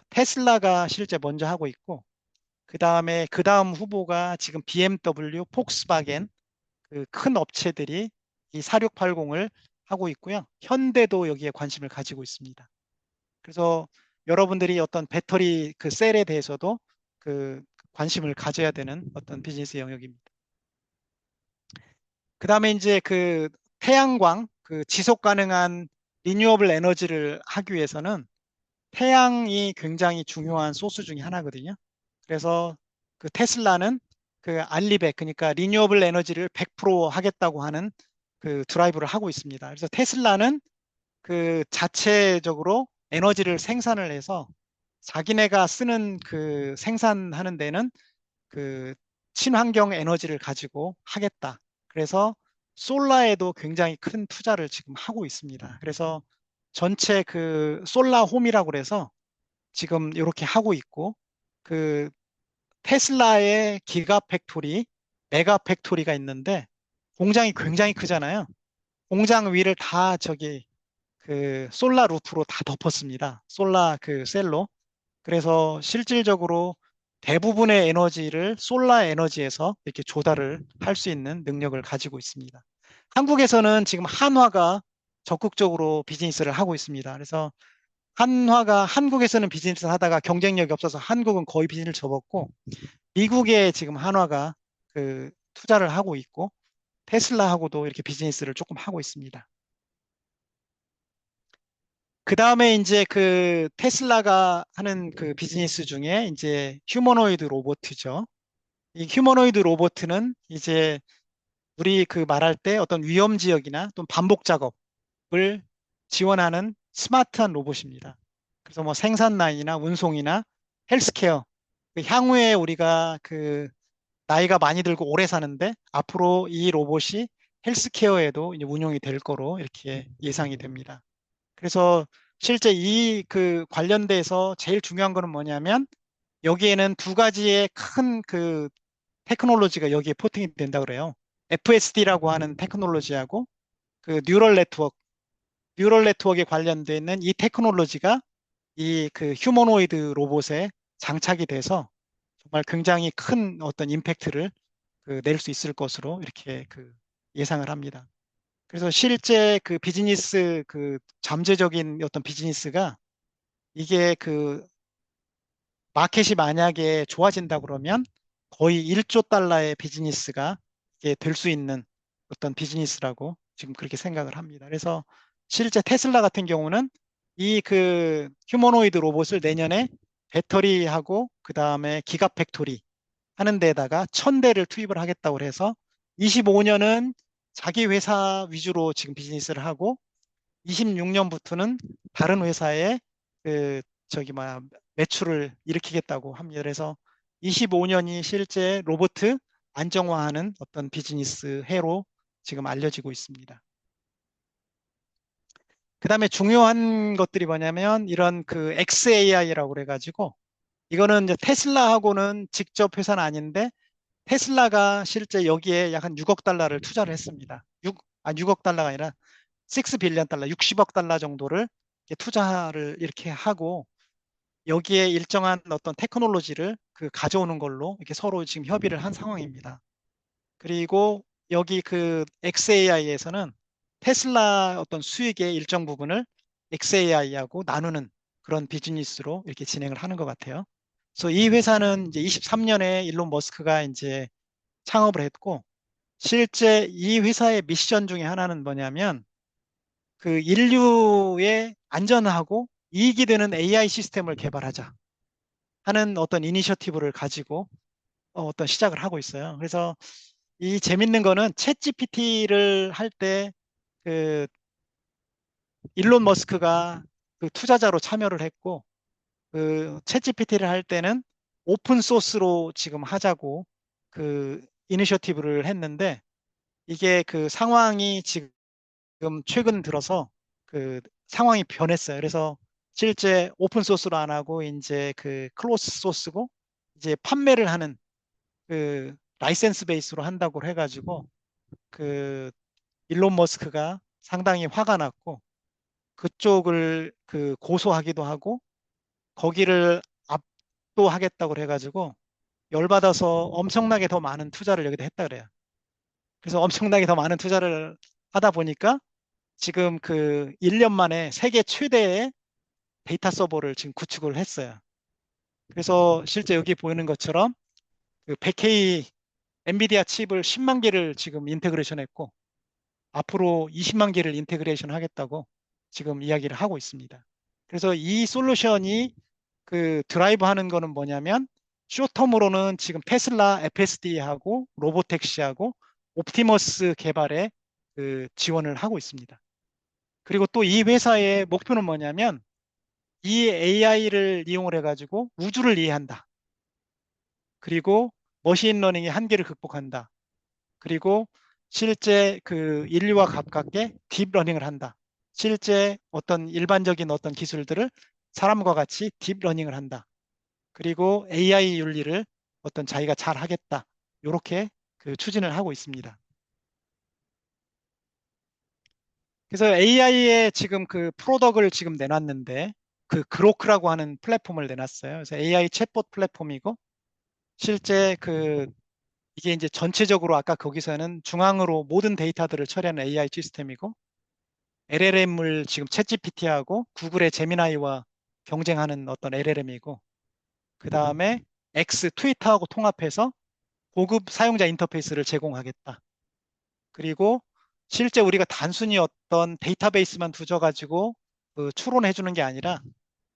테슬라가 실제 먼저 하고 있고 그 다음 후보가 지금 BMW, 폭스바겐 그 큰 업체들이 이 4680을 하고 있고요. 현대도 여기에 관심을 가지고 있습니다. 그래서 여러분들이 어떤 배터리 그 셀에 대해서도 그 관심을 가져야 되는 어떤 비즈니스 영역입니다. 그 다음에 이제 그 태양광, 그 지속 가능한 리뉴어블 에너지를 하기 위해서는 태양이 굉장히 중요한 소스 중에 하나거든요. 그래서 그 테슬라는 그 알리백, 그러니까 리뉴어블 에너지를 100% 하겠다고 하는 그 드라이브를 하고 있습니다. 그래서 테슬라는 그 자체적으로 에너지를 생산을 해서 자기네가 쓰는 그 생산하는 데는 그 친환경 에너지를 가지고 하겠다. 그래서 솔라에도 굉장히 큰 투자를 지금 하고 있습니다. 그래서 전체 그 솔라 홈이라고 그래서 지금 이렇게 하고 있고 그 테슬라의 기가 팩토리, 메가 팩토리가 있는데 공장이 굉장히 크잖아요. 공장 위를 다 저기 그 솔라 루프로 다 덮었습니다. 솔라 그 셀로. 그래서 실질적으로 대부분의 에너지를 솔라 에너지에서 이렇게 조달을 할 수 있는 능력을 가지고 있습니다. 한국에서는 지금 한화가 적극적으로 비즈니스를 하고 있습니다. 그래서 한화가 한국에서는 비즈니스를 하다가 경쟁력이 없어서 한국은 거의 비즈니스를 접었고 미국에 지금 한화가 그 투자를 하고 있고 테슬라하고도 이렇게 비즈니스를 조금 하고 있습니다. 그 다음에 이제 그 테슬라가 하는 그 비즈니스 중에 이제 휴머노이드 로봇이죠. 이 휴머노이드 로봇은 이제 우리 그 말할 때 어떤 위험 지역이나 또 반복 작업을 지원하는 스마트한 로봇입니다. 그래서 뭐 생산 라인이나 운송이나 헬스케어, 그 향후에 우리가 그 나이가 많이 들고 오래 사는데 앞으로 이 로봇이 헬스케어에도 이제 운용이 될 거로 이렇게 예상이 됩니다. 그래서 실제 이 그 관련돼서 제일 중요한 거는 뭐냐면 여기에는 두 가지의 큰 그 테크놀로지가 여기에 포팅이 된다 그래요. FSD라고 하는 테크놀로지하고 그 뉴럴 네트워크에 관련되어 있는 이 테크놀로지가 이 그 휴머노이드 로봇에 장착이 돼서 정말 굉장히 큰 어떤 임팩트를 그 낼 수 있을 것으로 이렇게 그 예상을 합니다. 그래서 실제 그 비즈니스 그 잠재적인 어떤 비즈니스가 이게 그 마켓이 만약에 좋아진다 그러면 거의 1조 달러의 비즈니스가 이게 될 수 있는 어떤 비즈니스라고 지금 그렇게 생각을 합니다. 그래서 실제 테슬라 같은 경우는 이 그 휴머노이드 로봇을 내년에 배터리하고 그 다음에 기가 팩토리 하는 데다가 1000대를 투입을 하겠다고 해서 25년은 자기 회사 위주로 지금 비즈니스를 하고 26년부터는 다른 회사에 그 저기 뭐야 매출을 일으키겠다고 합니다. 그래서 25년이 실제 로봇 안정화하는 어떤 비즈니스 해로 지금 알려지고 있습니다. 그다음에 중요한 것들이 뭐냐면 이런 그 XAI라고 그래가지고 이거는 이제 테슬라하고는 직접 회사는 아닌데 테슬라가 실제 여기에 약 한 6억 달러를 투자를 했습니다. 6억 달러가 아니라 6 빌리언 달러, 60억 달러 정도를 이렇게 투자를 이렇게 하고 여기에 일정한 어떤 테크놀로지를 그 가져오는 걸로 이렇게 서로 지금 협의를 한 상황입니다. 그리고 여기 그 XAI에서는 테슬라 어떤 수익의 일정 부분을 XAI하고 나누는 그런 비즈니스로 이렇게 진행을 하는 것 같아요. 그래서 이 회사는 이제 23년에 일론 머스크가 이제 창업을 했고 실제 이 회사의 미션 중에 하나는 뭐냐면 그 인류의 안전하고 이익이 되는 AI 시스템을 개발하자 하는 어떤 이니셔티브를 가지고 어떤 시작을 하고 있어요. 그래서 이 재밌는 거는 챗 GPT를 할 때 그 일론 머스크가 그 투자자로 참여를 했고 그챗 GPT를 할 때는 오픈 소스로 지금 하자고 그 이니셔티브를 했는데 이게 그 상황이 지금 최근 들어서 그 상황이 변했어요. 그래서 실제 오픈 소스로 안 하고 이제 그 클로스 소스고 이제 판매를 하는 그 라이센스 베이스로 한다고 해가지고 그 일론 머스크가 상당히 화가 났고 그쪽을 그 고소하기도 하고 거기를 압도하겠다고 해가지고 열받아서 엄청나게 더 많은 투자를 여기다 했다 그래요. 그래서 엄청나게 더 많은 투자를 하다 보니까 지금 그 1년 만에 세계 최대의 데이터 서버를 지금 구축을 했어요. 그래서 실제 여기 보이는 것처럼 그 100K 엔비디아 칩을 10만 개를 지금 인테그레이션 했고 앞으로 20만 개를 인테그레이션 하겠다고 지금 이야기를 하고 있습니다. 그래서 이 솔루션이 그 드라이브 하는 거는 뭐냐면 쇼텀으로는 지금 테슬라 FSD하고 로보택시하고 옵티머스 개발에 그 지원을 하고 있습니다. 그리고 또 이 회사의 목표는 뭐냐면 이 AI를 이용을 해가지고 우주를 이해한다. 그리고 머신러닝의 한계를 극복한다. 그리고 실제 그 인류와 가깝게 딥러닝을 한다. 실제 어떤 일반적인 어떤 기술들을 사람과 같이 딥러닝을 한다. 그리고 AI 윤리를 어떤 자기가 잘 하겠다. 이렇게 그 추진을 하고 있습니다. 그래서 AI의 지금 그 프로덕을 지금 내놨는데 그 그로크라고 하는 플랫폼을 내놨어요. 그래서 AI 챗봇 플랫폼이고 실제 그 이게 이제 전체적으로 아까 거기서는 중앙으로 모든 데이터들을 처리하는 AI 시스템이고 LLM을 지금 챗GPT하고 구글의 제미나이와 경쟁하는 어떤 LLM이고 그 다음에 X 트위터하고 통합해서 고급 사용자 인터페이스를 제공하겠다. 그리고 실제 우리가 단순히 어떤 데이터베이스만 두져가지고 그 추론해 주는 게 아니라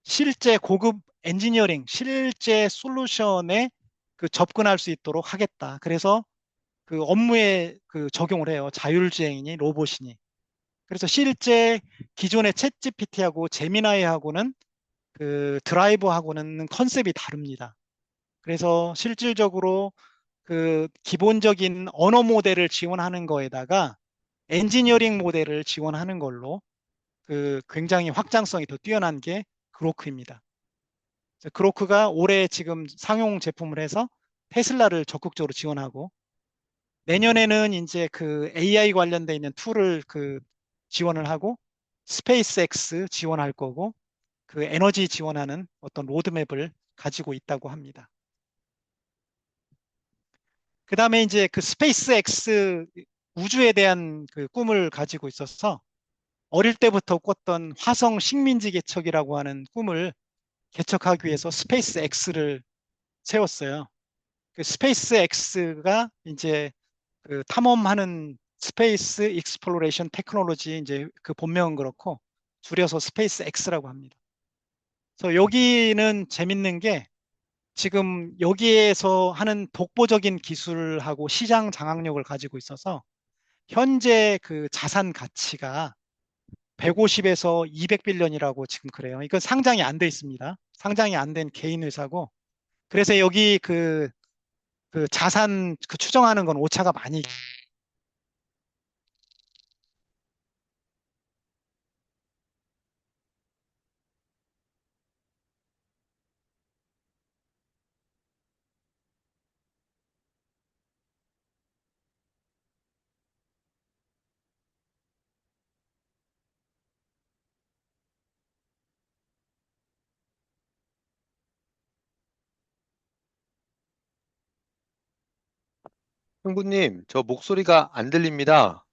실제 고급 엔지니어링, 실제 솔루션에 그 접근할 수 있도록 하겠다. 그래서 그 업무에 그 적용을 해요. 자율주행이니 로봇이니. 그래서 실제 기존의 챗 GPT하고 제미나이하고는 그 드라이브하고는 컨셉이 다릅니다. 그래서 실질적으로 그 기본적인 언어 모델을 지원하는 거에다가 엔지니어링 모델을 지원하는 걸로 그 굉장히 확장성이 더 뛰어난 게 그로크입니다. 그로크가 올해 지금 상용 제품을 해서 테슬라를 적극적으로 지원하고 내년에는 이제 그 AI 관련돼 있는 툴을 그 지원을 하고 스페이스X 지원할 거고 그 에너지 지원하는 어떤 로드맵을 가지고 있다고 합니다. 그 다음에 이제 그 스페이스X 우주에 대한 그 꿈을 가지고 있어서 어릴 때부터 꿨던 화성 식민지 개척이라고 하는 꿈을 개척하기 위해서 스페이스X를 세웠어요. 그 스페이스X가 이제 그 탐험하는 스페이스 익스플로레이션 테크놀로지 이제 그 본명은 그렇고 줄여서 스페이스 X라고 합니다. 그래서 여기는 재밌는 게 지금 여기에서 하는 독보적인 기술하고 시장 장악력을 가지고 있어서 현재 그 자산 가치가 150에서 200빌런이라고 지금 그래요. 이건 상장이 안 돼 있습니다. 상장이 안 된 개인 회사고 그래서 여기 그 자산 그 추정하는 건 오차가 많이 형부님, 저 목소리가 안 들립니다.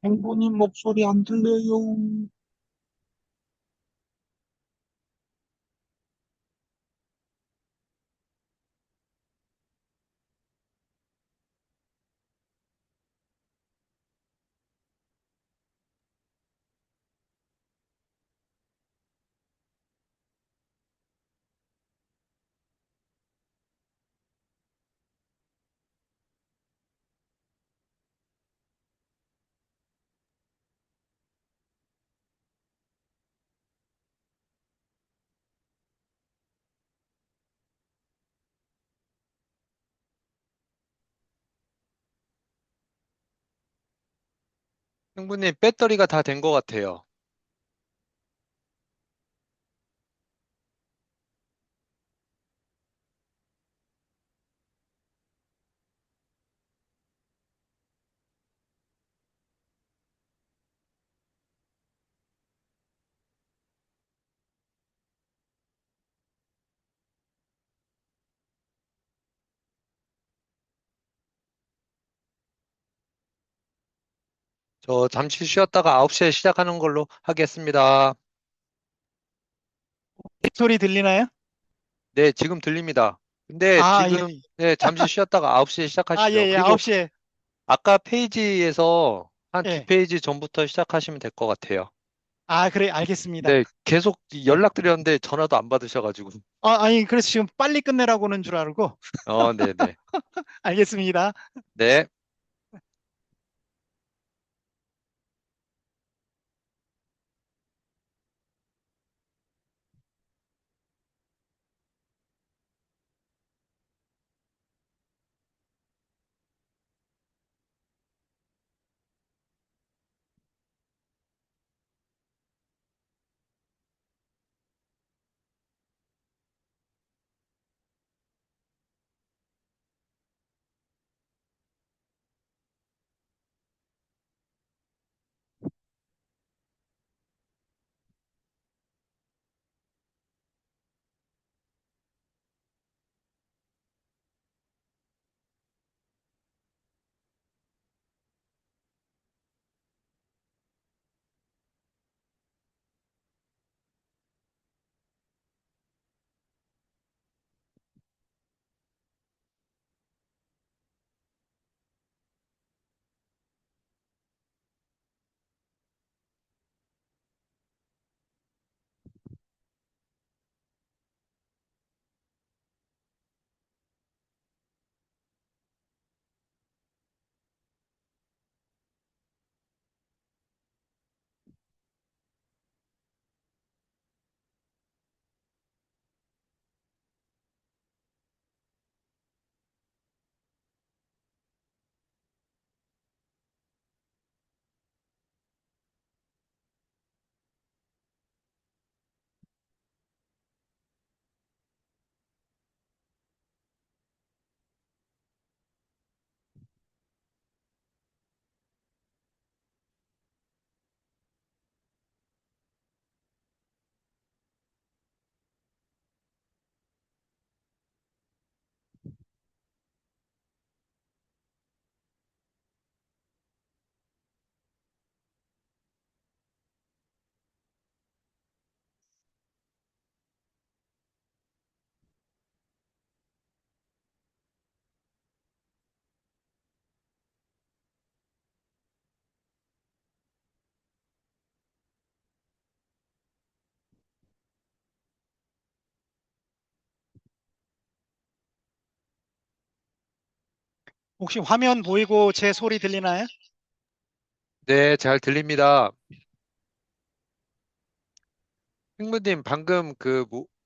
행보님 목소리 안 들려요. 형부님, 배터리가 다 된 것 같아요. 저 잠시 쉬었다가 9시에 시작하는 걸로 하겠습니다. 소리 들리나요? 네, 지금 들립니다. 근데 아, 지금, 예. 네, 잠시 쉬었다가 9시에 아, 예, 시작하시죠. 예. 그리고 9시에. 아까 페이지에서 한 두 예. 페이지 전부터 시작하시면 될 것 같아요. 아, 그래. 알겠습니다. 네, 계속 예. 연락드렸는데 전화도 안 받으셔가지고. 아니, 그래서 지금 빨리 끝내라고는 줄 알고. 네네. 알겠습니다. 네. 혹시 화면 보이고 제 소리 들리나요? 네, 잘 들립니다. 형부님, 방금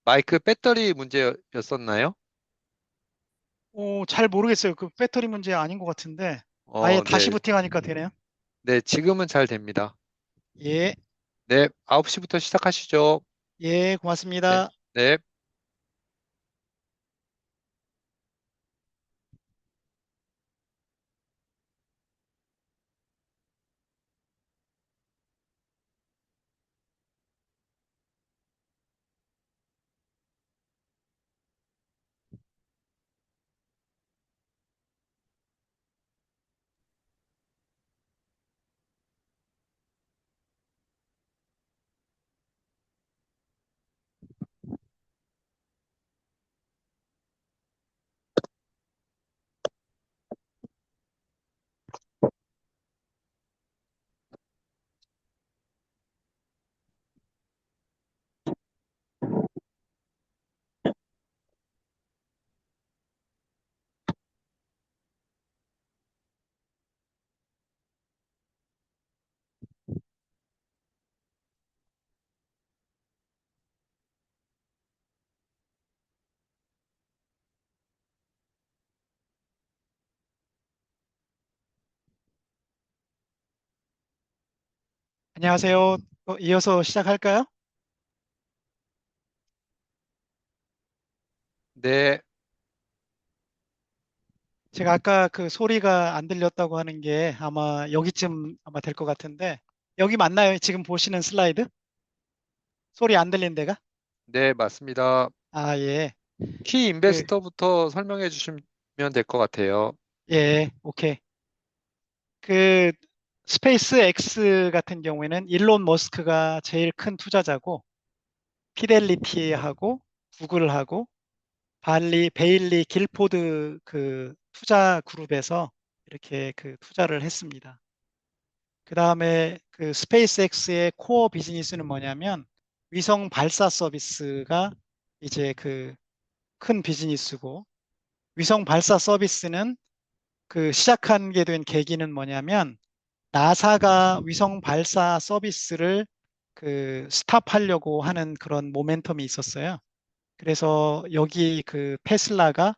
마이크 배터리 문제였었나요? 잘 모르겠어요. 그 배터리 문제 아닌 것 같은데. 아예 다시 네. 부팅하니까 되네요. 네, 지금은 잘 됩니다. 예, 네, 9시부터 시작하시죠. 예, 네, 고맙습니다. 네. 안녕하세요. 이어서 시작할까요? 네, 제가 아까 그 소리가 안 들렸다고 하는 게 아마 여기쯤 아마 될 것 같은데, 여기 맞나요? 지금 보시는 슬라이드? 소리 안 들린 데가? 네, 맞습니다. 아, 예. 키 그, 인베스터부터 설명해 주시면 될 것 같아요. 예, 오케이. 그, 스페이스 X 같은 경우에는 일론 머스크가 제일 큰 투자자고, 피델리티하고, 구글하고, 베일리, 길포드 그 투자 그룹에서 이렇게 그 투자를 했습니다. 그 다음에 그 스페이스X의 코어 비즈니스는 뭐냐면 위성 발사 서비스가 이제 그 큰 비즈니스고, 위성 발사 서비스는 그 시작한 게 된 계기는 뭐냐면 나사가 위성 발사 서비스를 그 스탑하려고 하는 그런 모멘텀이 있었어요. 그래서 여기 그 테슬라가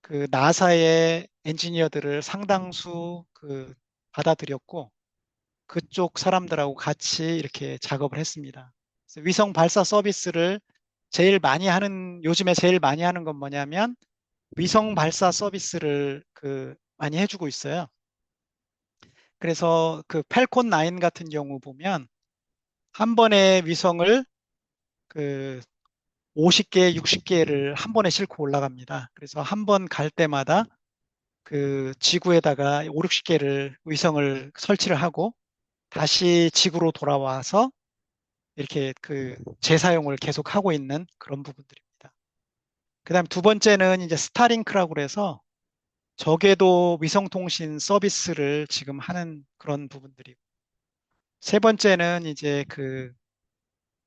그 나사의 엔지니어들을 상당수 그 받아들였고, 그쪽 사람들하고 같이 이렇게 작업을 했습니다. 그래서 위성 발사 서비스를 요즘에 제일 많이 하는 건 뭐냐면 위성 발사 서비스를 그 많이 해주고 있어요. 그래서 그 펠콘 9 같은 경우 보면 한 번에 위성을 그 50개, 60개를 한 번에 싣고 올라갑니다. 그래서 한 번 갈 때마다 그 지구에다가 5, 60개를 위성을 설치를 하고 다시 지구로 돌아와서 이렇게 그 재사용을 계속 하고 있는 그런 부분들입니다. 그다음 두 번째는 이제 스타링크라고 그래서 적외도 위성통신 서비스를 지금 하는 그런 부분들이고, 세 번째는 이제 그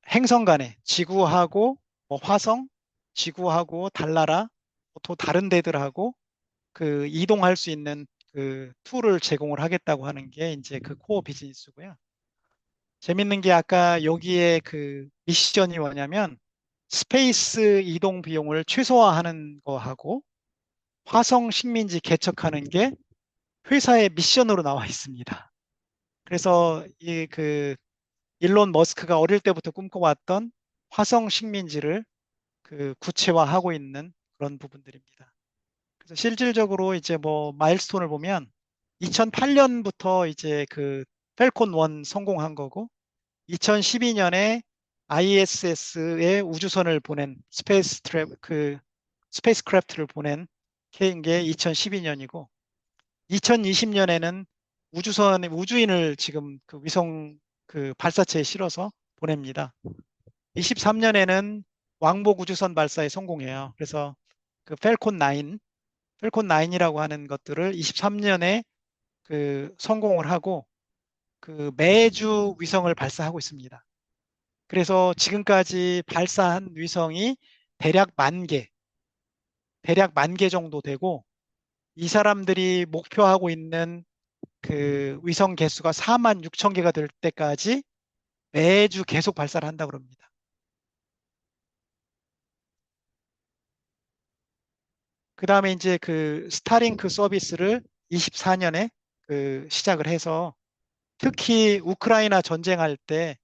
행성 간에 지구하고 뭐 화성, 지구하고 달나라, 또 다른 데들하고 그 이동할 수 있는 그 툴을 제공을 하겠다고 하는 게 이제 그 코어 비즈니스고요. 재밌는 게 아까 여기에 그 미션이 뭐냐면 스페이스 이동 비용을 최소화하는 거하고 화성 식민지 개척하는 게 회사의 미션으로 나와 있습니다. 그래서 이 그 일론 머스크가 어릴 때부터 꿈꿔왔던 화성 식민지를 그 구체화하고 있는 그런 부분들입니다. 그래서 실질적으로 이제 뭐 마일스톤을 보면 2008년부터 이제 그 펠콘 1 성공한 거고 2012년에 ISS에 우주선을 보낸 스페이스 크래프트를 보낸 게 2012년이고 2020년에는 우주인을 지금 그 위성 그 발사체에 실어서 보냅니다. 23년에는 왕복 우주선 발사에 성공해요. 그래서 그 펠콘 9이라고 하는 것들을 23년에 그 성공을 하고 그 매주 위성을 발사하고 있습니다. 그래서 지금까지 발사한 위성이 대략 만 개, 대략 만 개 정도 되고 이 사람들이 목표하고 있는 그 위성 개수가 4만 6천 개가 될 때까지 매주 계속 발사를 한다고 그럽니다. 그 다음에 이제 그 스타링크 서비스를 24년에 그 시작을 해서 특히 우크라이나 전쟁할 때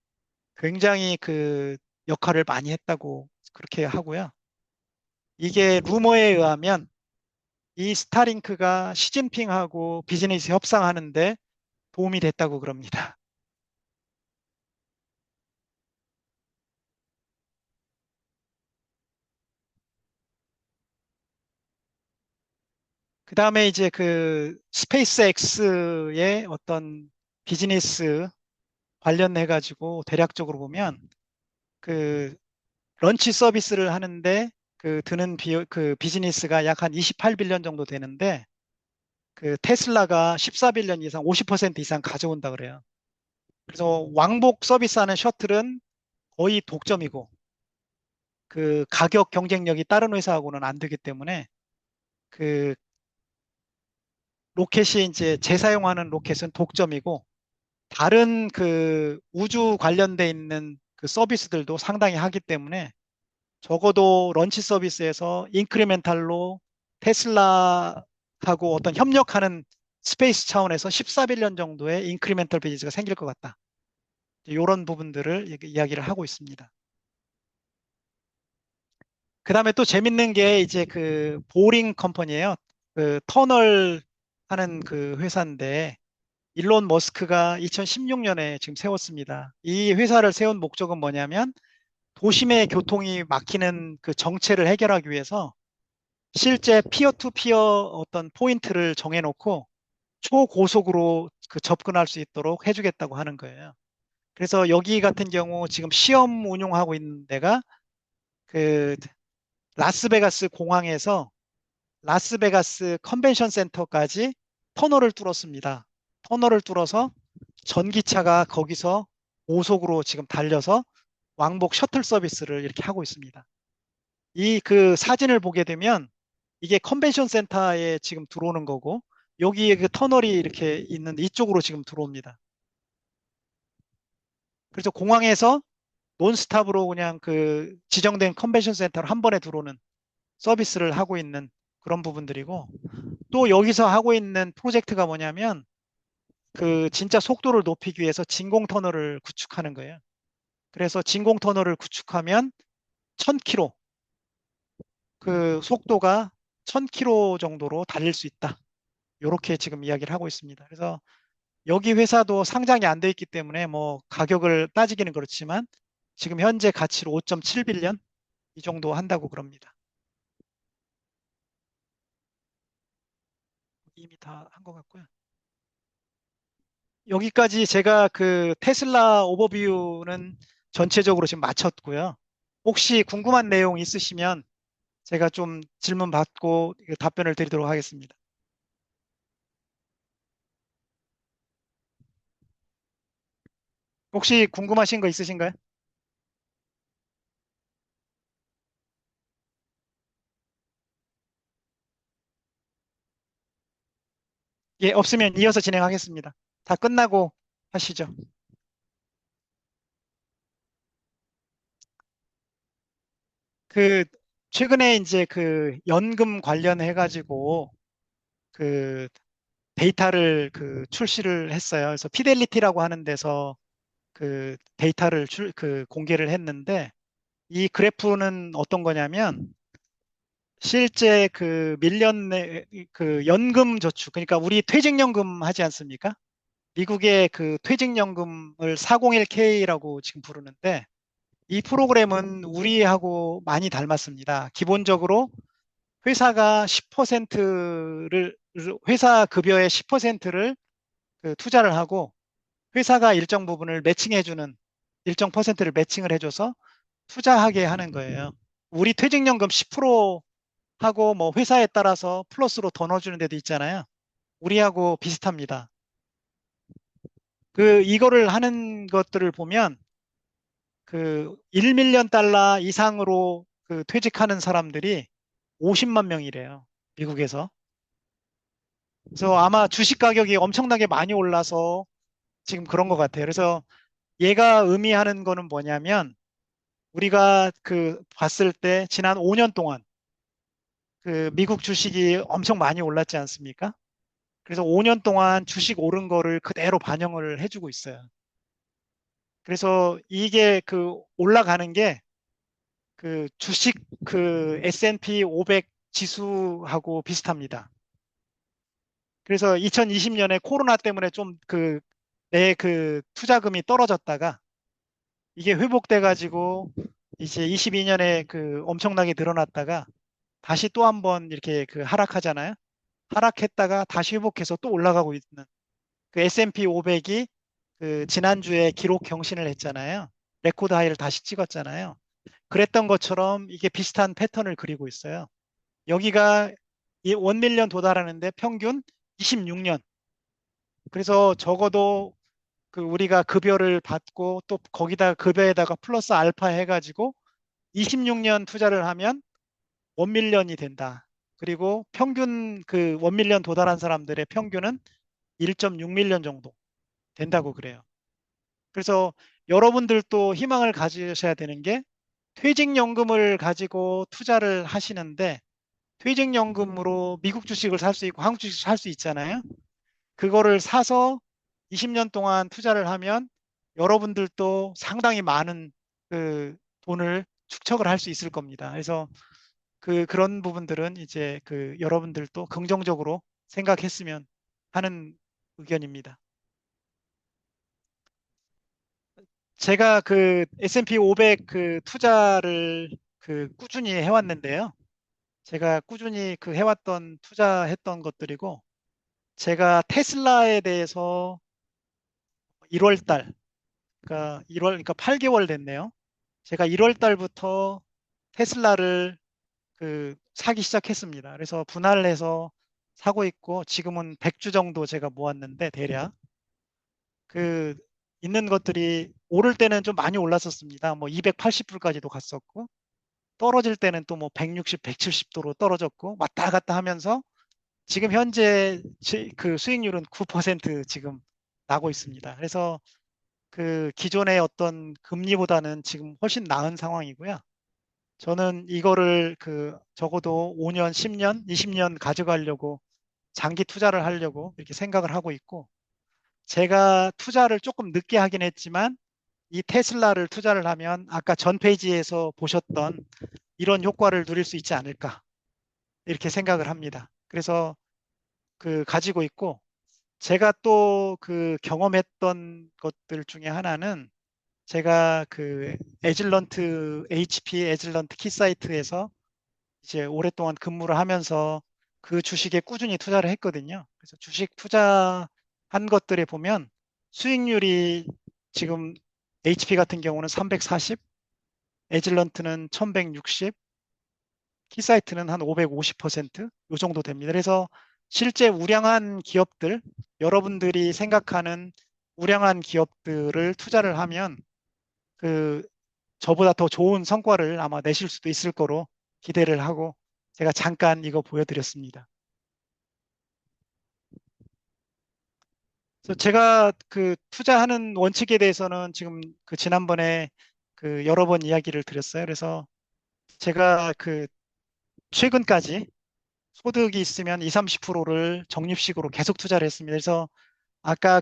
굉장히 그 역할을 많이 했다고 그렇게 하고요. 이게 루머에 의하면 이 스타링크가 시진핑하고 비즈니스 협상하는데 도움이 됐다고 그럽니다. 그 다음에 이제 그 스페이스 X의 어떤 비즈니스 관련해 가지고 대략적으로 보면 그 런치 서비스를 하는데 그 드는 그 비즈니스가 약 한 28빌리언 정도 되는데 그 테슬라가 14빌리언 이상 50% 이상 가져온다 그래요. 그래서 왕복 서비스하는 셔틀은 거의 독점이고 그 가격 경쟁력이 다른 회사하고는 안 되기 때문에 그 로켓이 이제 재사용하는 로켓은 독점이고 다른 그 우주 관련돼 있는 그 서비스들도 상당히 하기 때문에 적어도 런치 서비스에서 인크리멘탈로 테슬라하고 어떤 협력하는 스페이스 차원에서 14빌리언 정도의 인크리멘탈 비즈니스가 생길 것 같다. 이런 부분들을 이야기를 하고 있습니다. 그 다음에 또 재밌는 게 이제 그 보링 컴퍼니예요. 그 터널 하는 그 회사인데 일론 머스크가 2016년에 지금 세웠습니다. 이 회사를 세운 목적은 뭐냐면 도심의 교통이 막히는 그 정체를 해결하기 위해서 실제 피어 투 피어 어떤 포인트를 정해놓고 초고속으로 그 접근할 수 있도록 해주겠다고 하는 거예요. 그래서 여기 같은 경우 지금 시험 운용하고 있는 데가 그 라스베가스 공항에서 라스베가스 컨벤션 센터까지 터널을 뚫었습니다. 터널을 뚫어서 전기차가 거기서 고속으로 지금 달려서 왕복 셔틀 서비스를 이렇게 하고 있습니다. 이 그 사진을 보게 되면 이게 컨벤션 센터에 지금 들어오는 거고 여기에 그 터널이 이렇게 있는데 이쪽으로 지금 들어옵니다. 그래서 공항에서 논스탑으로 그냥 그 지정된 컨벤션 센터로 한 번에 들어오는 서비스를 하고 있는 그런 부분들이고 또 여기서 하고 있는 프로젝트가 뭐냐면 그 진짜 속도를 높이기 위해서 진공 터널을 구축하는 거예요. 그래서 진공 터널을 구축하면 1000km 그 속도가 1000km 정도로 달릴 수 있다. 이렇게 지금 이야기를 하고 있습니다. 그래서 여기 회사도 상장이 안 돼 있기 때문에 뭐 가격을 따지기는 그렇지만 지금 현재 가치로 5.7빌리언 이 정도 한다고 그럽니다. 이미 다 한 것 같고요. 여기까지 제가 그 테슬라 오버뷰는 전체적으로 지금 마쳤고요. 혹시 궁금한 내용 있으시면 제가 좀 질문 받고 답변을 드리도록 하겠습니다. 혹시 궁금하신 거 있으신가요? 예, 없으면 이어서 진행하겠습니다. 다 끝나고 하시죠. 그 최근에 이제 그 연금 관련해 가지고 그 데이터를 그 출시를 했어요. 그래서 피델리티라고 하는 데서 그 데이터를 그 공개를 했는데 이 그래프는 어떤 거냐면 실제 그 밀년 내 그 연금 저축 그러니까 우리 퇴직연금 하지 않습니까? 미국의 그 퇴직연금을 401k라고 지금 부르는데 이 프로그램은 우리하고 많이 닮았습니다. 기본적으로 회사가 10%를 회사 급여의 10%를 그 투자를 하고 회사가 일정 부분을 매칭해주는 일정 퍼센트를 매칭을 해줘서 투자하게 하는 거예요. 우리 퇴직연금 10% 하고 뭐 회사에 따라서 플러스로 더 넣어주는 데도 있잖아요. 우리하고 비슷합니다. 그 이거를 하는 것들을 보면 그 1밀리언 달러 이상으로 그 퇴직하는 사람들이 50만 명이래요. 미국에서. 그래서 아마 주식 가격이 엄청나게 많이 올라서 지금 그런 것 같아요. 그래서 얘가 의미하는 거는 뭐냐면 우리가 그 봤을 때 지난 5년 동안 그 미국 주식이 엄청 많이 올랐지 않습니까? 그래서 5년 동안 주식 오른 거를 그대로 반영을 해주고 있어요. 그래서 이게 그 올라가는 게 그 주식 그 S&P 500 지수하고 비슷합니다. 그래서 2020년에 코로나 때문에 좀 그 내 그 투자금이 떨어졌다가 이게 회복돼 가지고 이제 22년에 그 엄청나게 늘어났다가 다시 또 한번 이렇게 그 하락하잖아요. 하락했다가 다시 회복해서 또 올라가고 있는 그 S&P 500이 그 지난주에 기록 경신을 했잖아요. 레코드 하이를 다시 찍었잖아요. 그랬던 것처럼 이게 비슷한 패턴을 그리고 있어요. 여기가 이 1밀리언 도달하는데 평균 26년. 그래서 적어도 그 우리가 급여를 받고 또 거기다 급여에다가 플러스 알파 해가지고 26년 투자를 하면 1밀리언이 된다. 그리고 평균 그 1밀리언 도달한 사람들의 평균은 1.6밀리언 정도 된다고 그래요. 그래서 여러분들도 희망을 가지셔야 되는 게 퇴직연금을 가지고 투자를 하시는데 퇴직연금으로 미국 주식을 살 수 있고 한국 주식을 살 수 있잖아요. 그거를 사서 20년 동안 투자를 하면 여러분들도 상당히 많은 그 돈을 축적을 할 수 있을 겁니다. 그래서 그런 부분들은 이제 여러분들도 긍정적으로 생각했으면 하는 의견입니다. 제가 S&P 500 투자를 꾸준히 해왔는데요. 제가 꾸준히 해왔던 투자했던 것들이고, 제가 테슬라에 대해서 1월 달, 그러니까 8개월 됐네요. 제가 1월 달부터 테슬라를 사기 시작했습니다. 그래서 분할을 해서 사고 있고, 지금은 100주 정도 제가 모았는데, 대략. 그, 있는 것들이 오를 때는 좀 많이 올랐었습니다. 뭐 280불까지도 갔었고, 떨어질 때는 또 뭐 160, 170도로 떨어졌고, 왔다 갔다 하면서 지금 현재 수익률은 9% 지금 나고 있습니다. 그래서 기존의 어떤 금리보다는 지금 훨씬 나은 상황이고요. 저는 이거를 적어도 5년, 10년, 20년 가져가려고 장기 투자를 하려고 이렇게 생각을 하고 있고, 제가 투자를 조금 늦게 하긴 했지만 이 테슬라를 투자를 하면 아까 전 페이지에서 보셨던 이런 효과를 누릴 수 있지 않을까 이렇게 생각을 합니다. 그래서 가지고 있고, 제가 또 경험했던 것들 중에 하나는 제가 HP 에즐런트 키사이트에서 이제 오랫동안 근무를 하면서 그 주식에 꾸준히 투자를 했거든요. 그래서 주식 투자한 것들에 보면 수익률이 지금 HP 같은 경우는 340, 에즐런트는 1160, 키사이트는 한 550%, 요 정도 됩니다. 그래서 실제 우량한 기업들, 여러분들이 생각하는 우량한 기업들을 투자를 하면 그 저보다 더 좋은 성과를 아마 내실 수도 있을 거로 기대를 하고 제가 잠깐 이거 보여드렸습니다. 그래서 제가 투자하는 원칙에 대해서는 지금 지난번에 여러 번 이야기를 드렸어요. 그래서 제가 최근까지 소득이 있으면 20, 30%를 적립식으로 계속 투자를 했습니다. 그래서 아까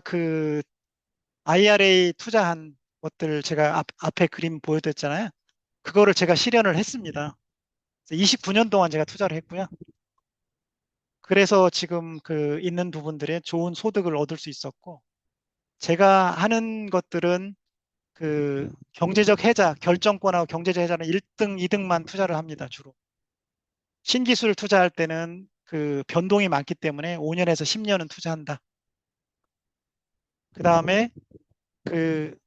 IRA 투자한 것들 제가 앞에 그림 보여드렸잖아요. 그거를 제가 실현을 했습니다. 29년 동안 제가 투자를 했고요. 그래서 지금 있는 부분들에 좋은 소득을 얻을 수 있었고, 제가 하는 것들은 경제적 해자, 결정권하고 경제적 해자는 1등, 2등만 투자를 합니다, 주로. 신기술 투자할 때는 변동이 많기 때문에 5년에서 10년은 투자한다. 그 다음에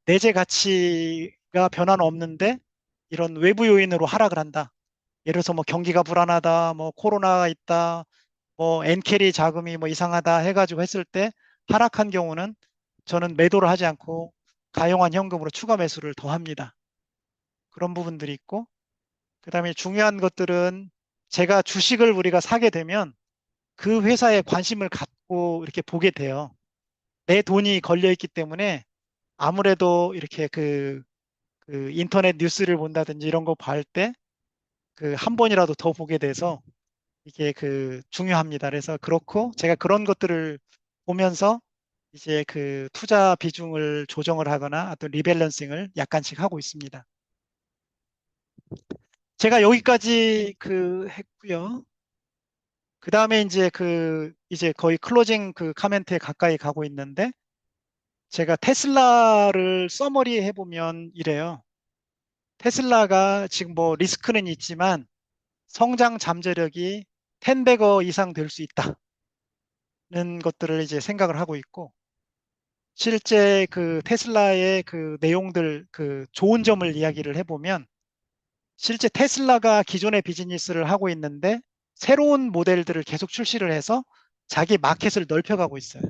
내재 가치가 변화는 없는데 이런 외부 요인으로 하락을 한다. 예를 들어서 뭐 경기가 불안하다, 뭐 코로나가 있다, 뭐 엔캐리 자금이 뭐 이상하다 해가지고 했을 때 하락한 경우는 저는 매도를 하지 않고 가용한 현금으로 추가 매수를 더 합니다. 그런 부분들이 있고, 그 다음에 중요한 것들은 제가 주식을 우리가 사게 되면 그 회사에 관심을 갖고 이렇게 보게 돼요. 내 돈이 걸려 있기 때문에 아무래도 이렇게 인터넷 뉴스를 본다든지 이런 거 볼 때 한 번이라도 더 보게 돼서 이게 중요합니다. 그래서 그렇고 제가 그런 것들을 보면서 이제 투자 비중을 조정을 하거나 또 리밸런싱을 약간씩 하고 있습니다. 제가 여기까지 했고요. 그 다음에 이제 이제 거의 클로징 카멘트에 가까이 가고 있는데, 제가 테슬라를 서머리 해보면 이래요. 테슬라가 지금 뭐 리스크는 있지만 성장 잠재력이 10배거 이상 될 수 있다는 것들을 이제 생각을 하고 있고, 실제 테슬라의 내용들, 좋은 점을 이야기를 해보면, 실제 테슬라가 기존의 비즈니스를 하고 있는데 새로운 모델들을 계속 출시를 해서 자기 마켓을 넓혀가고 있어요.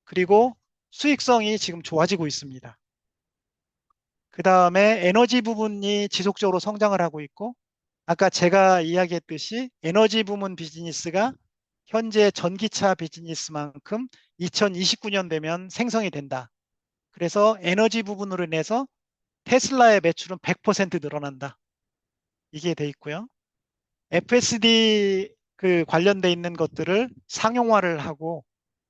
그리고 수익성이 지금 좋아지고 있습니다. 그 다음에 에너지 부분이 지속적으로 성장을 하고 있고, 아까 제가 이야기했듯이 에너지 부문 비즈니스가 현재 전기차 비즈니스만큼 2029년 되면 생성이 된다. 그래서 에너지 부분으로 인해서 테슬라의 매출은 100% 늘어난다. 이게 돼 있고요. FSD 관련돼 있는 것들을 상용화를 하고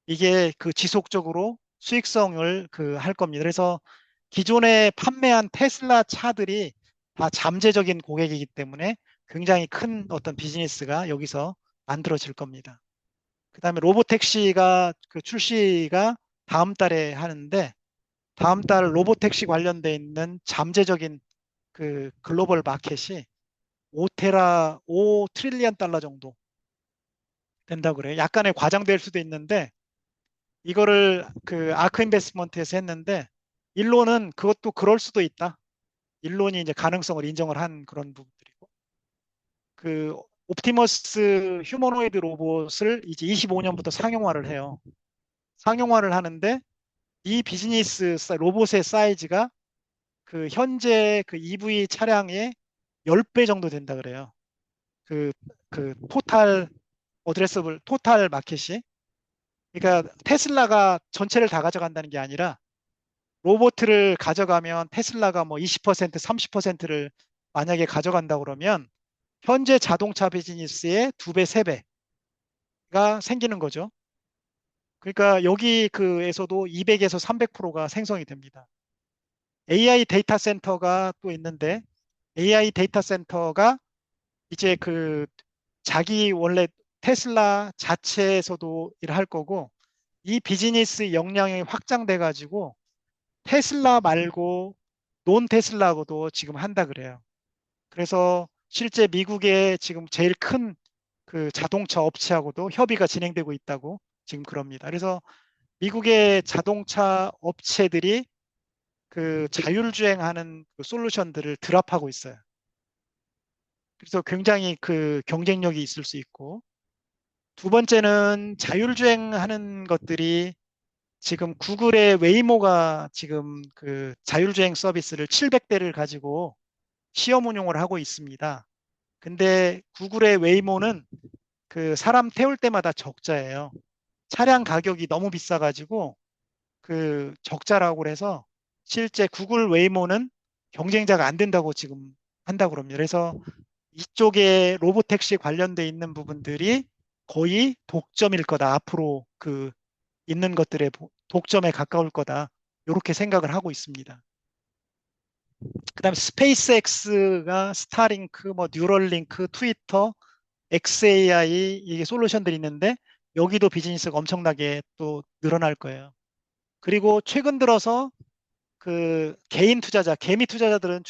이게 지속적으로 수익성을 할 겁니다. 그래서 기존에 판매한 테슬라 차들이 다 잠재적인 고객이기 때문에 굉장히 큰 어떤 비즈니스가 여기서 만들어질 겁니다. 그다음에 로보택시가 출시가 다음 달에 하는데 다음 달 로보택시 관련돼 있는 잠재적인 글로벌 마켓이 5 트릴리언 달러 정도 된다고 그래요. 약간의 과장될 수도 있는데 이거를 아크 인베스트먼트에서 했는데 일론은 그것도 그럴 수도 있다. 일론이 이제 가능성을 인정을 한 그런 부분들이고 그 옵티머스 휴머노이드 로봇을 이제 25년부터 상용화를 해요. 상용화를 하는데 이 로봇의 사이즈가 현재 EV 차량의 10배 정도 된다 그래요. 그, 토탈 마켓이. 그러니까 테슬라가 전체를 다 가져간다는 게 아니라 로봇을 가져가면 테슬라가 뭐 20%, 30%를 만약에 가져간다 그러면 현재 자동차 비즈니스의 2배, 3배가 생기는 거죠. 그러니까 여기 에서도 200에서 300%가 생성이 됩니다. AI 데이터 센터가 또 있는데 AI 데이터 센터가 이제 자기 원래 테슬라 자체에서도 일할 거고 이 비즈니스 역량이 확장돼 가지고 테슬라 말고 논 테슬라하고도 지금 한다 그래요. 그래서 실제 미국의 지금 제일 큰 자동차 업체하고도 협의가 진행되고 있다고 지금 그럽니다. 그래서 미국의 자동차 업체들이 자율주행하는 솔루션들을 드랍하고 있어요. 그래서 굉장히 경쟁력이 있을 수 있고 두 번째는 자율주행하는 것들이 지금 구글의 웨이모가 지금 자율주행 서비스를 700대를 가지고 시험 운용을 하고 있습니다. 근데 구글의 웨이모는 사람 태울 때마다 적자예요. 차량 가격이 너무 비싸가지고 적자라고 그래서 실제 구글 웨이모는 경쟁자가 안 된다고 지금 한다고 그럽니다. 그래서 이쪽에 로보택시 관련돼 있는 부분들이 거의 독점일 거다. 앞으로 있는 것들의 독점에 가까울 거다. 이렇게 생각을 하고 있습니다. 그다음에 스페이스X가 스타링크, 뭐 뉴럴링크, 트위터, XAI 이게 솔루션들이 있는데 여기도 비즈니스가 엄청나게 또 늘어날 거예요. 그리고 최근 들어서 개인 투자자, 개미 투자자들은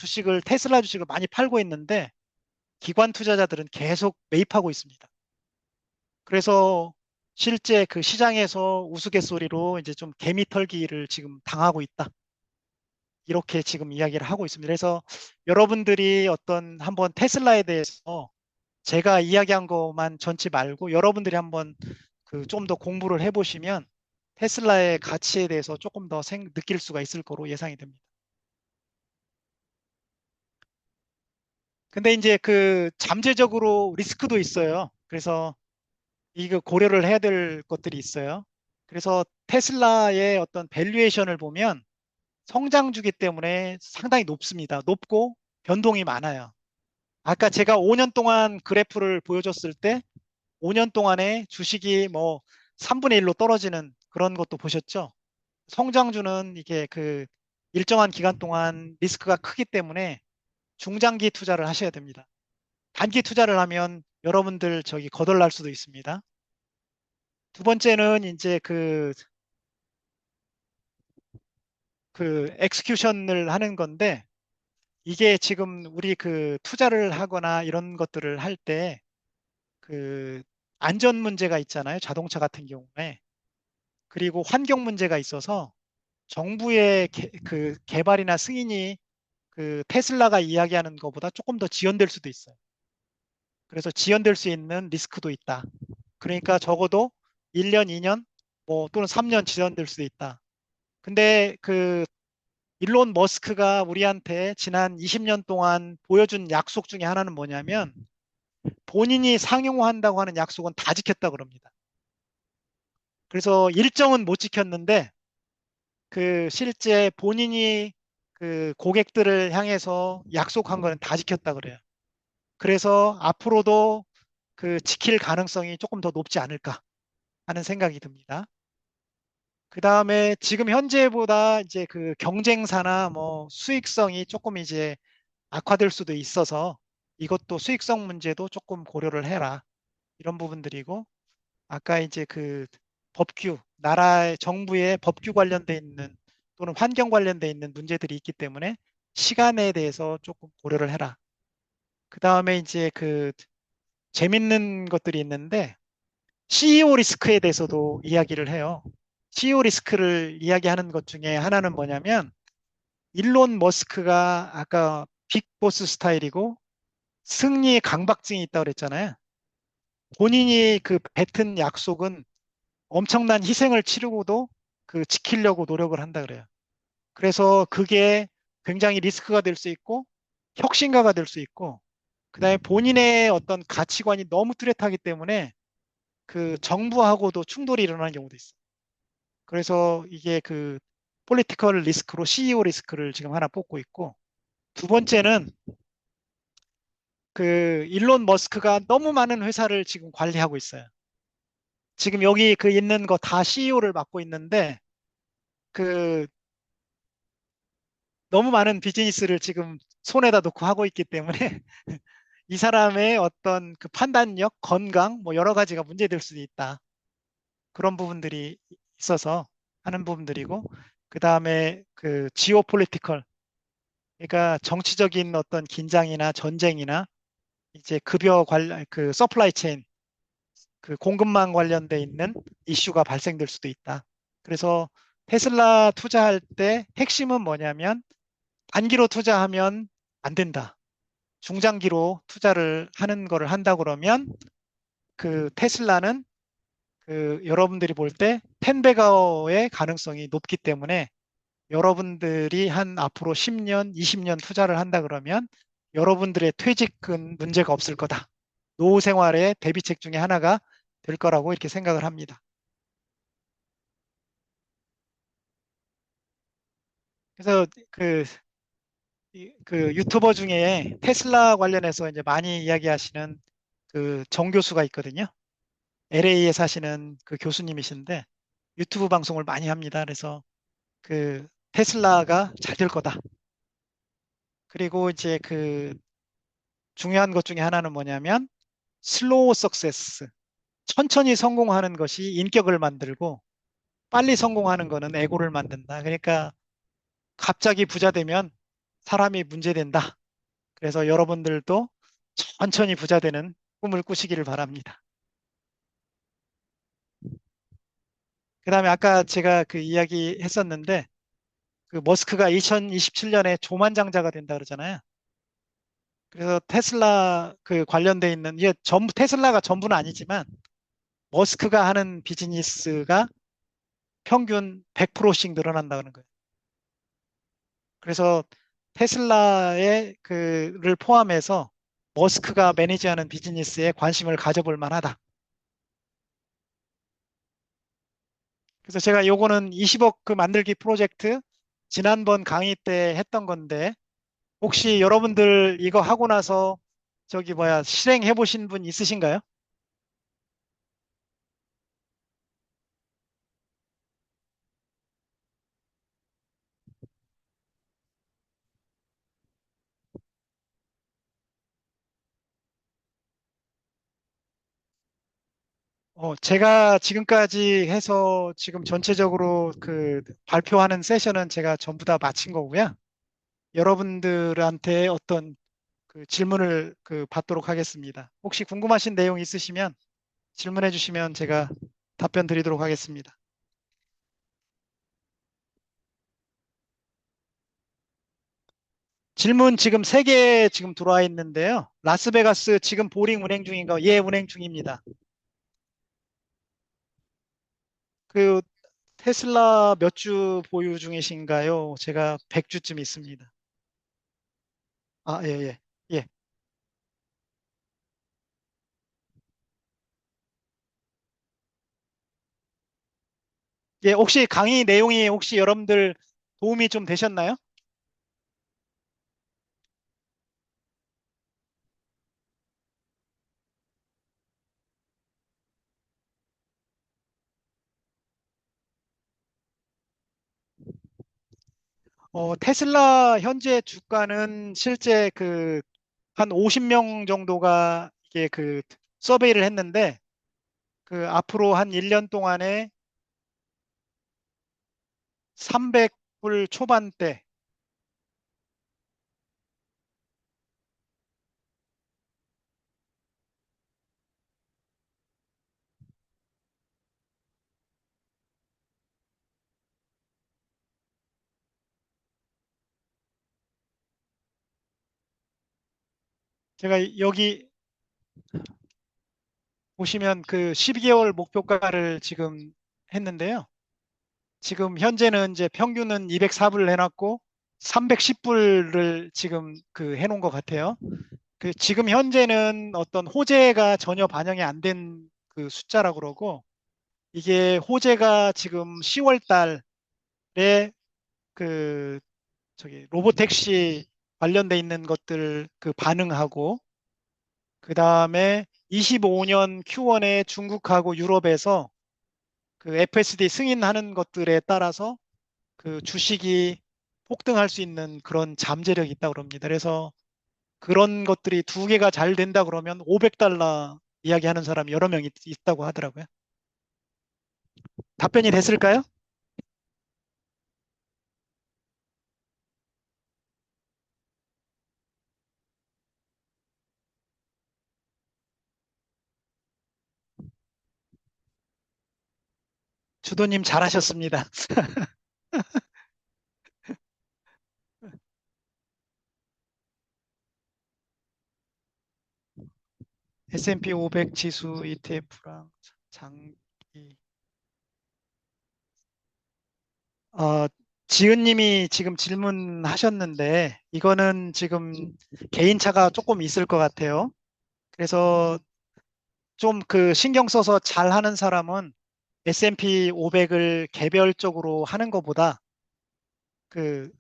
테슬라 주식을 많이 팔고 있는데 기관 투자자들은 계속 매입하고 있습니다. 그래서 실제 시장에서 우스갯소리로 이제 좀 개미 털기를 지금 당하고 있다. 이렇게 지금 이야기를 하고 있습니다. 그래서 여러분들이 한번 테슬라에 대해서 제가 이야기한 것만 전치 말고 여러분들이 한번 좀 더 공부를 해보시면 테슬라의 가치에 대해서 조금 더 느낄 수가 있을 거로 예상이 됩니다. 근데 이제 잠재적으로 리스크도 있어요. 그래서 이거 고려를 해야 될 것들이 있어요. 그래서 테슬라의 어떤 밸류에이션을 보면 성장주기 때문에 상당히 높습니다. 높고 변동이 많아요. 아까 제가 5년 동안 그래프를 보여줬을 때 5년 동안에 주식이 뭐 3분의 1로 떨어지는 그런 것도 보셨죠? 성장주는 이게 일정한 기간 동안 리스크가 크기 때문에 중장기 투자를 하셔야 됩니다. 단기 투자를 하면 여러분들 저기 거덜날 수도 있습니다. 두 번째는 이제 엑스큐션을 하는 건데 이게 지금 우리 투자를 하거나 이런 것들을 할 때 안전 문제가 있잖아요. 자동차 같은 경우에. 그리고 환경 문제가 있어서 정부의 개발이나 승인이 테슬라가 이야기하는 것보다 조금 더 지연될 수도 있어요. 그래서 지연될 수 있는 리스크도 있다. 그러니까 적어도 1년, 2년, 뭐 또는 3년 지연될 수도 있다. 근데 일론 머스크가 우리한테 지난 20년 동안 보여준 약속 중에 하나는 뭐냐면 본인이 상용화한다고 하는 약속은 다 지켰다 그럽니다. 그래서 일정은 못 지켰는데 실제 본인이 고객들을 향해서 약속한 거는 다 지켰다 그래요. 그래서 앞으로도 지킬 가능성이 조금 더 높지 않을까 하는 생각이 듭니다. 그 다음에 지금 현재보다 이제 그 경쟁사나 뭐 수익성이 조금 이제 악화될 수도 있어서 이것도 수익성 문제도 조금 고려를 해라. 이런 부분들이고, 아까 이제 그 법규, 나라의 정부의 법규 관련돼 있는 또는 환경 관련돼 있는 문제들이 있기 때문에 시간에 대해서 조금 고려를 해라. 그 다음에 이제 그 재밌는 것들이 있는데 CEO 리스크에 대해서도 이야기를 해요. CEO 리스크를 이야기하는 것 중에 하나는 뭐냐면 일론 머스크가 아까 빅보스 스타일이고 승리의 강박증이 있다고 그랬잖아요. 본인이 그 뱉은 약속은 엄청난 희생을 치르고도 그 지키려고 노력을 한다 그래요. 그래서 그게 굉장히 리스크가 될 수 있고 혁신가가 될 수 있고 그다음에 본인의 어떤 가치관이 너무 뚜렷하기 때문에 그 정부하고도 충돌이 일어나는 경우도 있어요. 그래서 이게 그 폴리티컬 리스크로 CEO 리스크를 지금 하나 뽑고 있고 두 번째는 그 일론 머스크가 너무 많은 회사를 지금 관리하고 있어요. 지금 여기 그 있는 거 다 CEO를 맡고 있는데 그 너무 많은 비즈니스를 지금 손에다 놓고 하고 있기 때문에 이 사람의 어떤 그 판단력, 건강 뭐 여러 가지가 문제될 수도 있다. 그런 부분들이 있어서 하는 부분들이고 그 다음에 그 지오폴리티컬 그러니까 정치적인 어떤 긴장이나 전쟁이나 이제 급여 관련 그 서플라이 체인 그 공급망 관련돼 있는 이슈가 발생될 수도 있다. 그래서 테슬라 투자할 때 핵심은 뭐냐면 단기로 투자하면 안 된다. 중장기로 투자를 하는 거를 한다 그러면 그 테슬라는 그 여러분들이 볼 때 텐베가어의 가능성이 높기 때문에 여러분들이 한 앞으로 10년, 20년 투자를 한다 그러면 여러분들의 퇴직은 문제가 없을 거다. 노후 생활의 대비책 중에 하나가 될 거라고 이렇게 생각을 합니다. 그래서 그 유튜버 중에 테슬라 관련해서 이제 많이 이야기하시는 그 정 교수가 있거든요. LA에 사시는 그 교수님이신데 유튜브 방송을 많이 합니다. 그래서 그 테슬라가 잘 될 거다. 그리고 이제 그 중요한 것 중에 하나는 뭐냐면 슬로우 석세스. 천천히 성공하는 것이 인격을 만들고 빨리 성공하는 거는 에고를 만든다. 그러니까 갑자기 부자 되면 사람이 문제된다. 그래서 여러분들도 천천히 부자 되는 꿈을 꾸시기를 바랍니다. 그다음에 아까 제가 그 이야기 했었는데 그 머스크가 2027년에 조만장자가 된다 그러잖아요. 그래서 테슬라 그 관련돼 있는 이게 전부 테슬라가 전부는 아니지만 머스크가 하는 비즈니스가 평균 100%씩 늘어난다는 거예요. 그래서 테슬라의 그를 포함해서 머스크가 매니지하는 비즈니스에 관심을 가져볼 만하다. 그래서 제가 요거는 20억 그 만들기 프로젝트 지난번 강의 때 했던 건데 혹시 여러분들 이거 하고 나서 저기 뭐야 실행해 보신 분 있으신가요? 제가 지금까지 해서 지금 전체적으로 그 발표하는 세션은 제가 전부 다 마친 거고요. 여러분들한테 어떤 그 질문을 그 받도록 하겠습니다. 혹시 궁금하신 내용 있으시면 질문해 주시면 제가 답변 드리도록 하겠습니다. 질문 지금 3개 지금 들어와 있는데요. 라스베가스 지금 보링 운행 중인가? 예, 운행 중입니다. 그 테슬라 몇 주 보유 중이신가요? 제가 100주쯤 있습니다. 아, 예, 예. 예. 예, 혹시 강의 내용이 혹시 여러분들 도움이 좀 되셨나요? 테슬라 현재 주가는 실제 한 50명 정도가 이게 서베이를 했는데 앞으로 한 1년 동안에 300불 초반대. 제가 여기 보시면 12개월 목표가를 지금 했는데요. 지금 현재는 이제 평균은 204불 해놨고 310불을 지금 해놓은 것 같아요. 지금 현재는 어떤 호재가 전혀 반영이 안 된 숫자라고 그러고, 이게 호재가 지금 10월 달에 그 로보택시 관련돼 있는 것들 반응하고, 그 다음에 25년 Q1에 중국하고 유럽에서 FSD 승인하는 것들에 따라서 주식이 폭등할 수 있는 그런 잠재력이 있다고 그럽니다. 그래서 그런 것들이 두 개가 잘 된다 그러면 500달러 이야기하는 사람이 여러 명 있다고 하더라고요. 답변이 됐을까요? 주도님 잘하셨습니다. S&P 500 지수 ETF랑 장기. 어, 지은님이 지금 질문하셨는데 이거는 지금 개인차가 조금 있을 것 같아요. 그래서 좀 신경 써서 잘 하는 사람은 S&P 500을 개별적으로 하는 것보다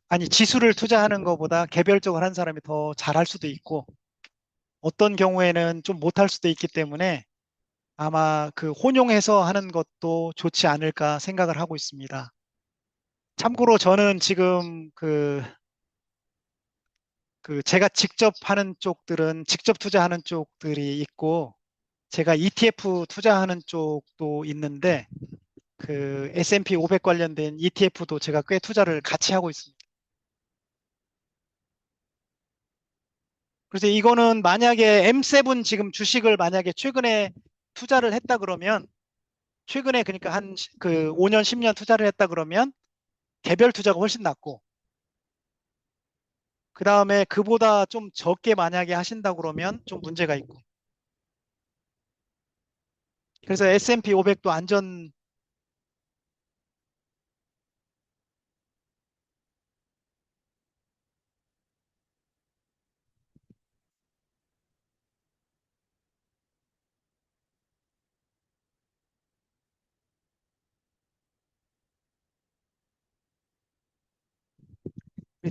아니 지수를 투자하는 것보다 개별적으로 하는 사람이 더 잘할 수도 있고, 어떤 경우에는 좀 못할 수도 있기 때문에 아마 혼용해서 하는 것도 좋지 않을까 생각을 하고 있습니다. 참고로 저는 지금 제가 직접 하는 쪽들은 직접 투자하는 쪽들이 있고, 제가 ETF 투자하는 쪽도 있는데 S&P 500 관련된 ETF도 제가 꽤 투자를 같이 하고 있습니다. 그래서 이거는 만약에 M7 지금 주식을 만약에 최근에 투자를 했다 그러면, 최근에 그러니까 한 5년, 10년 투자를 했다 그러면 개별 투자가 훨씬 낫고, 그 다음에 그보다 좀 적게 만약에 하신다 그러면 좀 문제가 있고. 그래서 S&P 500도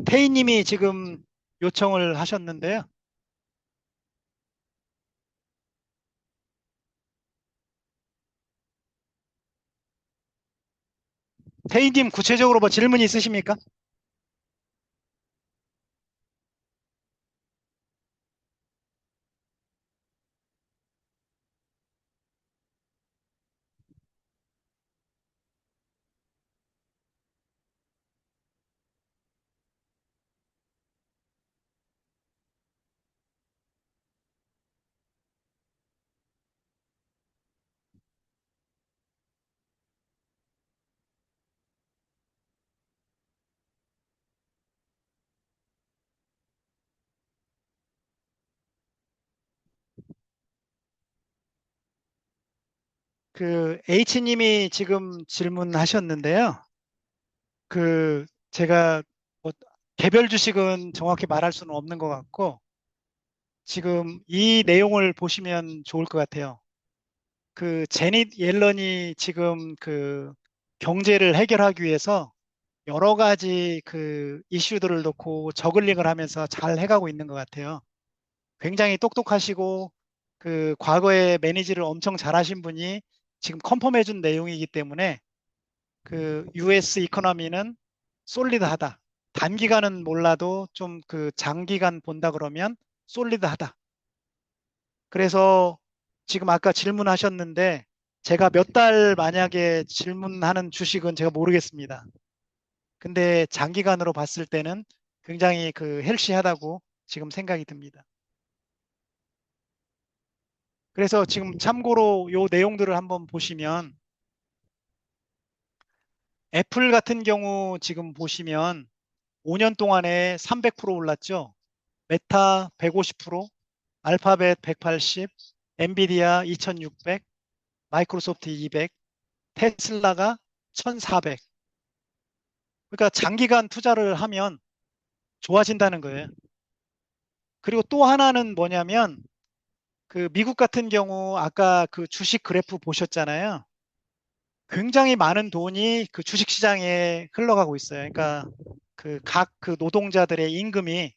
태희님이 지금 요청을 하셨는데요. 태희님 구체적으로 뭐 질문 있으십니까? H님이 지금 질문하셨는데요. 제가 뭐 개별 주식은 정확히 말할 수는 없는 것 같고, 지금 이 내용을 보시면 좋을 것 같아요. 제닛 옐런이 지금 경제를 해결하기 위해서 여러 가지 이슈들을 놓고 저글링을 하면서 잘 해가고 있는 것 같아요. 굉장히 똑똑하시고 과거에 매니지를 엄청 잘하신 분이 지금 컨펌해 준 내용이기 때문에 US 이코노미는 솔리드하다. 단기간은 몰라도 좀 그 장기간 본다 그러면 솔리드하다. 그래서 지금 아까 질문하셨는데 제가 몇 달 만약에 질문하는 주식은 제가 모르겠습니다. 근데 장기간으로 봤을 때는 굉장히 그 헬시하다고 지금 생각이 듭니다. 그래서 지금 참고로 요 내용들을 한번 보시면 애플 같은 경우 지금 보시면 5년 동안에 300% 올랐죠. 메타 150%, 알파벳 180, 엔비디아 2600, 마이크로소프트 200, 테슬라가 1400. 그러니까 장기간 투자를 하면 좋아진다는 거예요. 그리고 또 하나는 뭐냐면 그 미국 같은 경우 아까 그 주식 그래프 보셨잖아요. 굉장히 많은 돈이 그 주식 시장에 흘러가고 있어요. 그러니까 그 각 그 노동자들의 임금이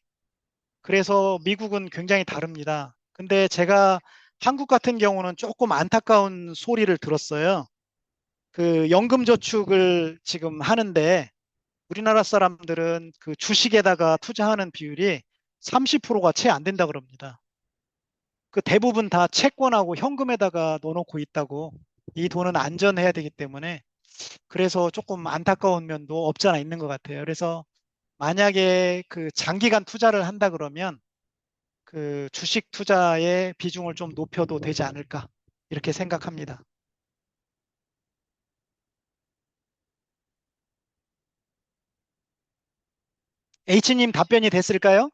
그래서 미국은 굉장히 다릅니다. 근데 제가 한국 같은 경우는 조금 안타까운 소리를 들었어요. 그 연금저축을 지금 하는데 우리나라 사람들은 그 주식에다가 투자하는 비율이 30%가 채 안 된다 그럽니다. 그 대부분 다 채권하고 현금에다가 넣어놓고 있다고. 이 돈은 안전해야 되기 때문에 그래서 조금 안타까운 면도 없지 않아 있는 것 같아요. 그래서 만약에 그 장기간 투자를 한다 그러면 그 주식 투자의 비중을 좀 높여도 되지 않을까 이렇게 생각합니다. H님 답변이 됐을까요?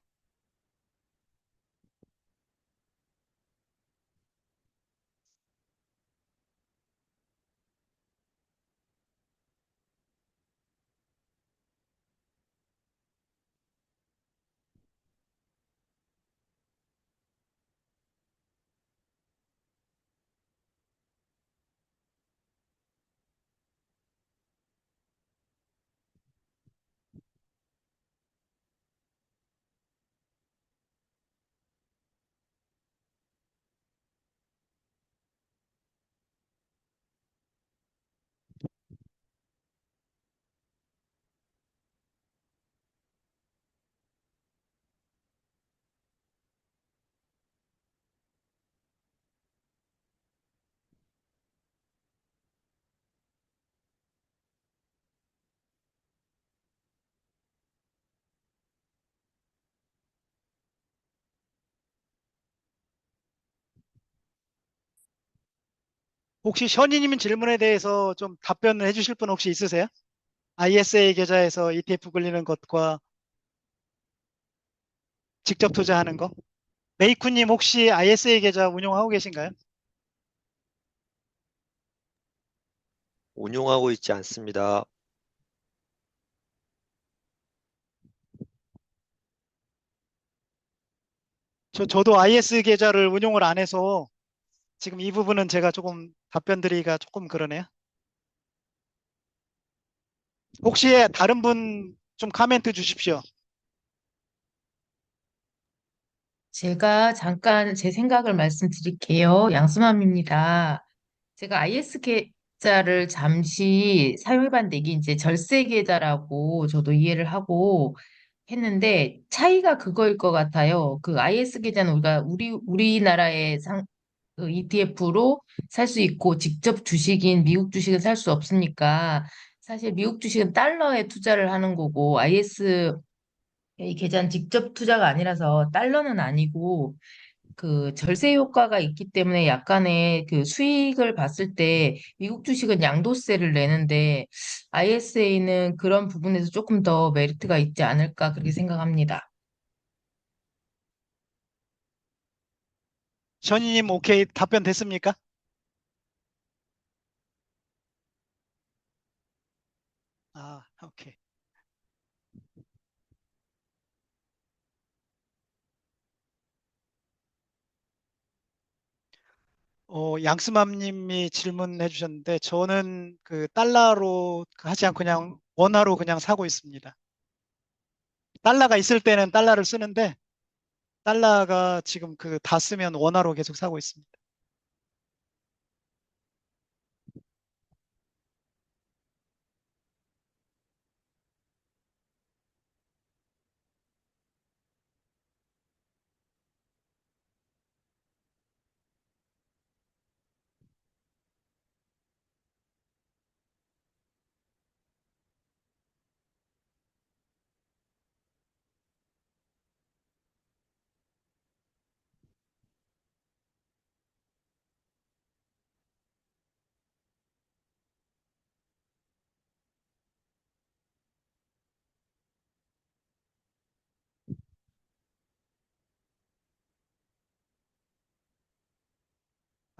혹시 션이님 질문에 대해서 좀 답변을 해주실 분 혹시 있으세요? ISA 계좌에서 ETF 굴리는 것과 직접 투자하는 거? 메이쿠님 혹시 ISA 계좌 운용하고 계신가요? 운용하고 있지 않습니다. 저도 IS 계좌를 운용을 안 해서 지금 이 부분은 제가 조금 답변 드리기가 조금 그러네요. 혹시 다른 분 좀 코멘트 주십시오. 제가 잠깐 제 생각을 말씀드릴게요. 양수맘입니다. 제가 IS 계좌를 잠시 사용해봤는데 이게 이제 절세 계좌라고 저도 이해를 하고 했는데 차이가 그거일 것 같아요. 그 IS 계좌는 우리가 우리나라의 그 ETF로 살 수 있고 직접 주식인 미국 주식은 살 수 없으니까 사실 미국 주식은 달러에 투자를 하는 거고 IS 이 계좌는 직접 투자가 아니라서 달러는 아니고 그 절세 효과가 있기 때문에 약간의 그 수익을 봤을 때 미국 주식은 양도세를 내는데 ISA는 그런 부분에서 조금 더 메리트가 있지 않을까 그렇게 생각합니다. 션이님 오케이 답변 됐습니까? 아, 오케이. 양스맘님이 질문해 주셨는데 저는 그 달러로 하지 않고 그냥 원화로 그냥 사고 있습니다. 달러가 있을 때는 달러를 쓰는데 달러가 지금 그 다 쓰면 원화로 계속 사고 있습니다.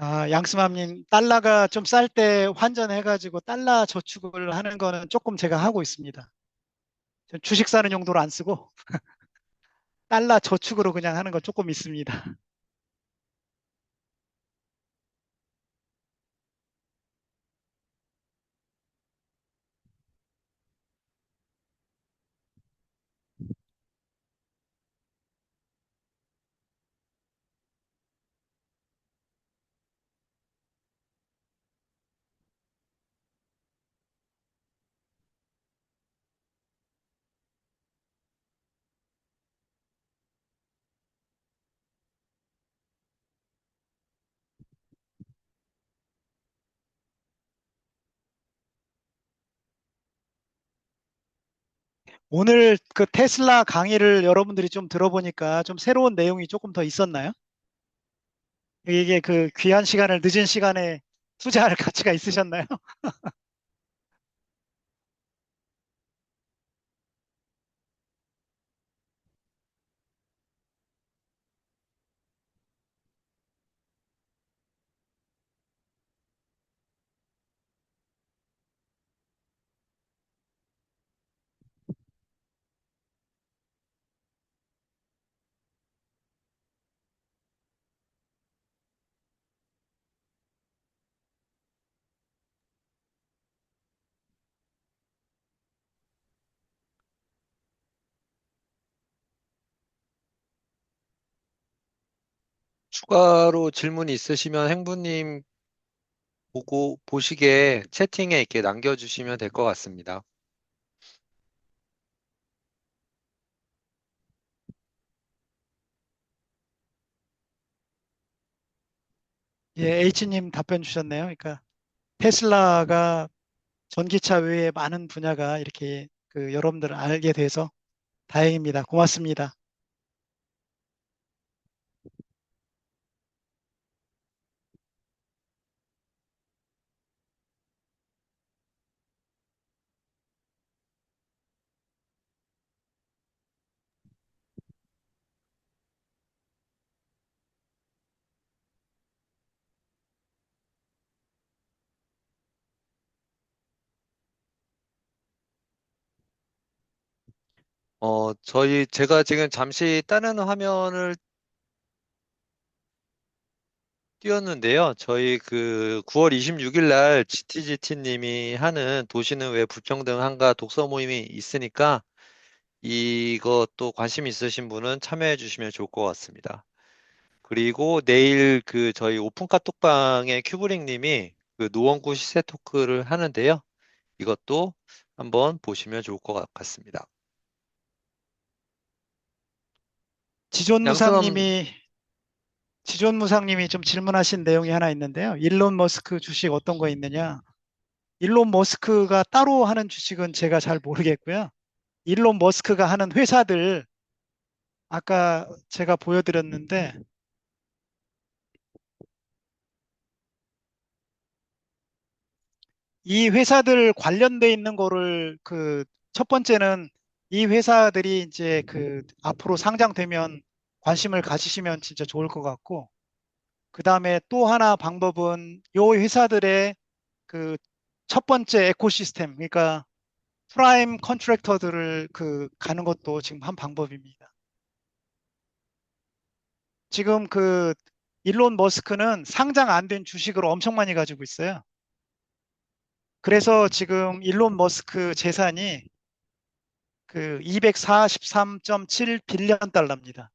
양스맘님, 달러가 좀 쌀 때 환전해가지고 달러 저축을 하는 거는 조금 제가 하고 있습니다. 전 주식 사는 용도로 안 쓰고 달러 저축으로 그냥 하는 거 조금 있습니다. 오늘 그 테슬라 강의를 여러분들이 좀 들어보니까 좀 새로운 내용이 조금 더 있었나요? 이게 그 귀한 시간을 늦은 시간에 투자할 가치가 있으셨나요? 추가로 질문이 있으시면 행부님 보시게 채팅에 이렇게 남겨주시면 될 것 같습니다. 예, H님 답변 주셨네요. 그러니까 테슬라가 전기차 외에 많은 분야가 이렇게 그 여러분들 알게 돼서 다행입니다. 고맙습니다. 제가 지금 잠시 다른 화면을 띄웠는데요. 저희 그 9월 26일 날 GTGT 님이 하는 도시는 왜 불평등한가 독서 모임이 있으니까 이것도 관심 있으신 분은 참여해 주시면 좋을 것 같습니다. 그리고 내일 그 저희 오픈 카톡방에 큐브링 님이 그 노원구 시세 토크를 하는데요. 이것도 한번 보시면 좋을 것 같습니다. 양승함, 지존무상님이 지존무상님이 좀 질문하신 내용이 하나 있는데요. 일론 머스크 주식 어떤 거 있느냐? 일론 머스크가 따로 하는 주식은 제가 잘 모르겠고요. 일론 머스크가 하는 회사들 아까 제가 보여드렸는데 이 회사들 관련돼 있는 거를 그 첫 번째는 이 회사들이 이제 그 앞으로 상장되면 관심을 가지시면 진짜 좋을 것 같고 그 다음에 또 하나 방법은 요 회사들의 그 첫 번째 에코시스템 그러니까 프라임 컨트랙터들을 그 가는 것도 지금 한 방법입니다. 지금 그 일론 머스크는 상장 안 된 주식을 엄청 많이 가지고 있어요. 그래서 지금 일론 머스크 재산이 그 243.7 빌리언 달러입니다.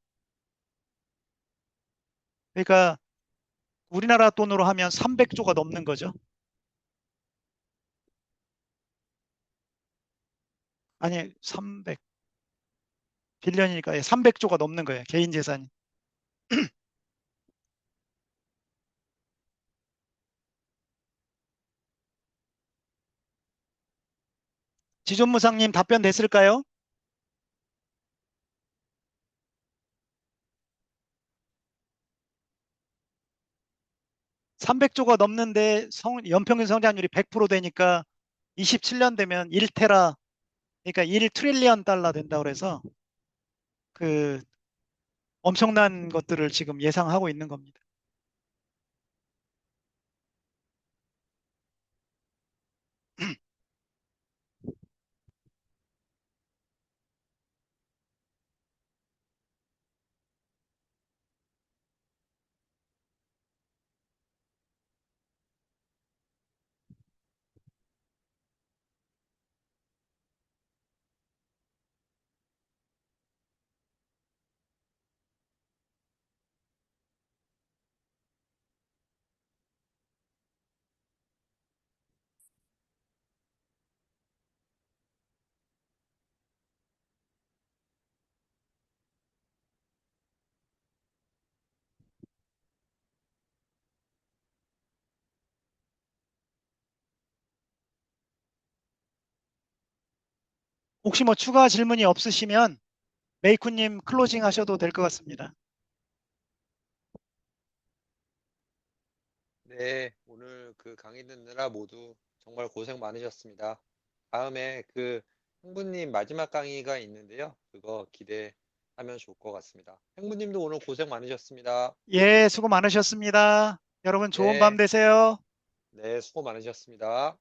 그러니까 우리나라 돈으로 하면 300조가 넘는 거죠. 아니, 300 빌리언이니까 300조가 넘는 거예요. 개인 재산이. 지존무상님 답변 됐을까요? 300조가 넘는데 연평균 성장률이 100% 되니까 27년 되면 1테라, 그러니까 1 트릴리언 달러 된다고 그래서 그 엄청난 것들을 지금 예상하고 있는 겁니다. 혹시 뭐 추가 질문이 없으시면 메이쿠님 클로징 하셔도 될 것 같습니다. 네, 오늘 그 강의 듣느라 모두 정말 고생 많으셨습니다. 다음에 그 행부님 마지막 강의가 있는데요. 그거 기대하면 좋을 것 같습니다. 행부님도 오늘 고생 많으셨습니다. 예, 수고 많으셨습니다. 여러분 좋은 밤 네, 되세요. 네, 수고 많으셨습니다.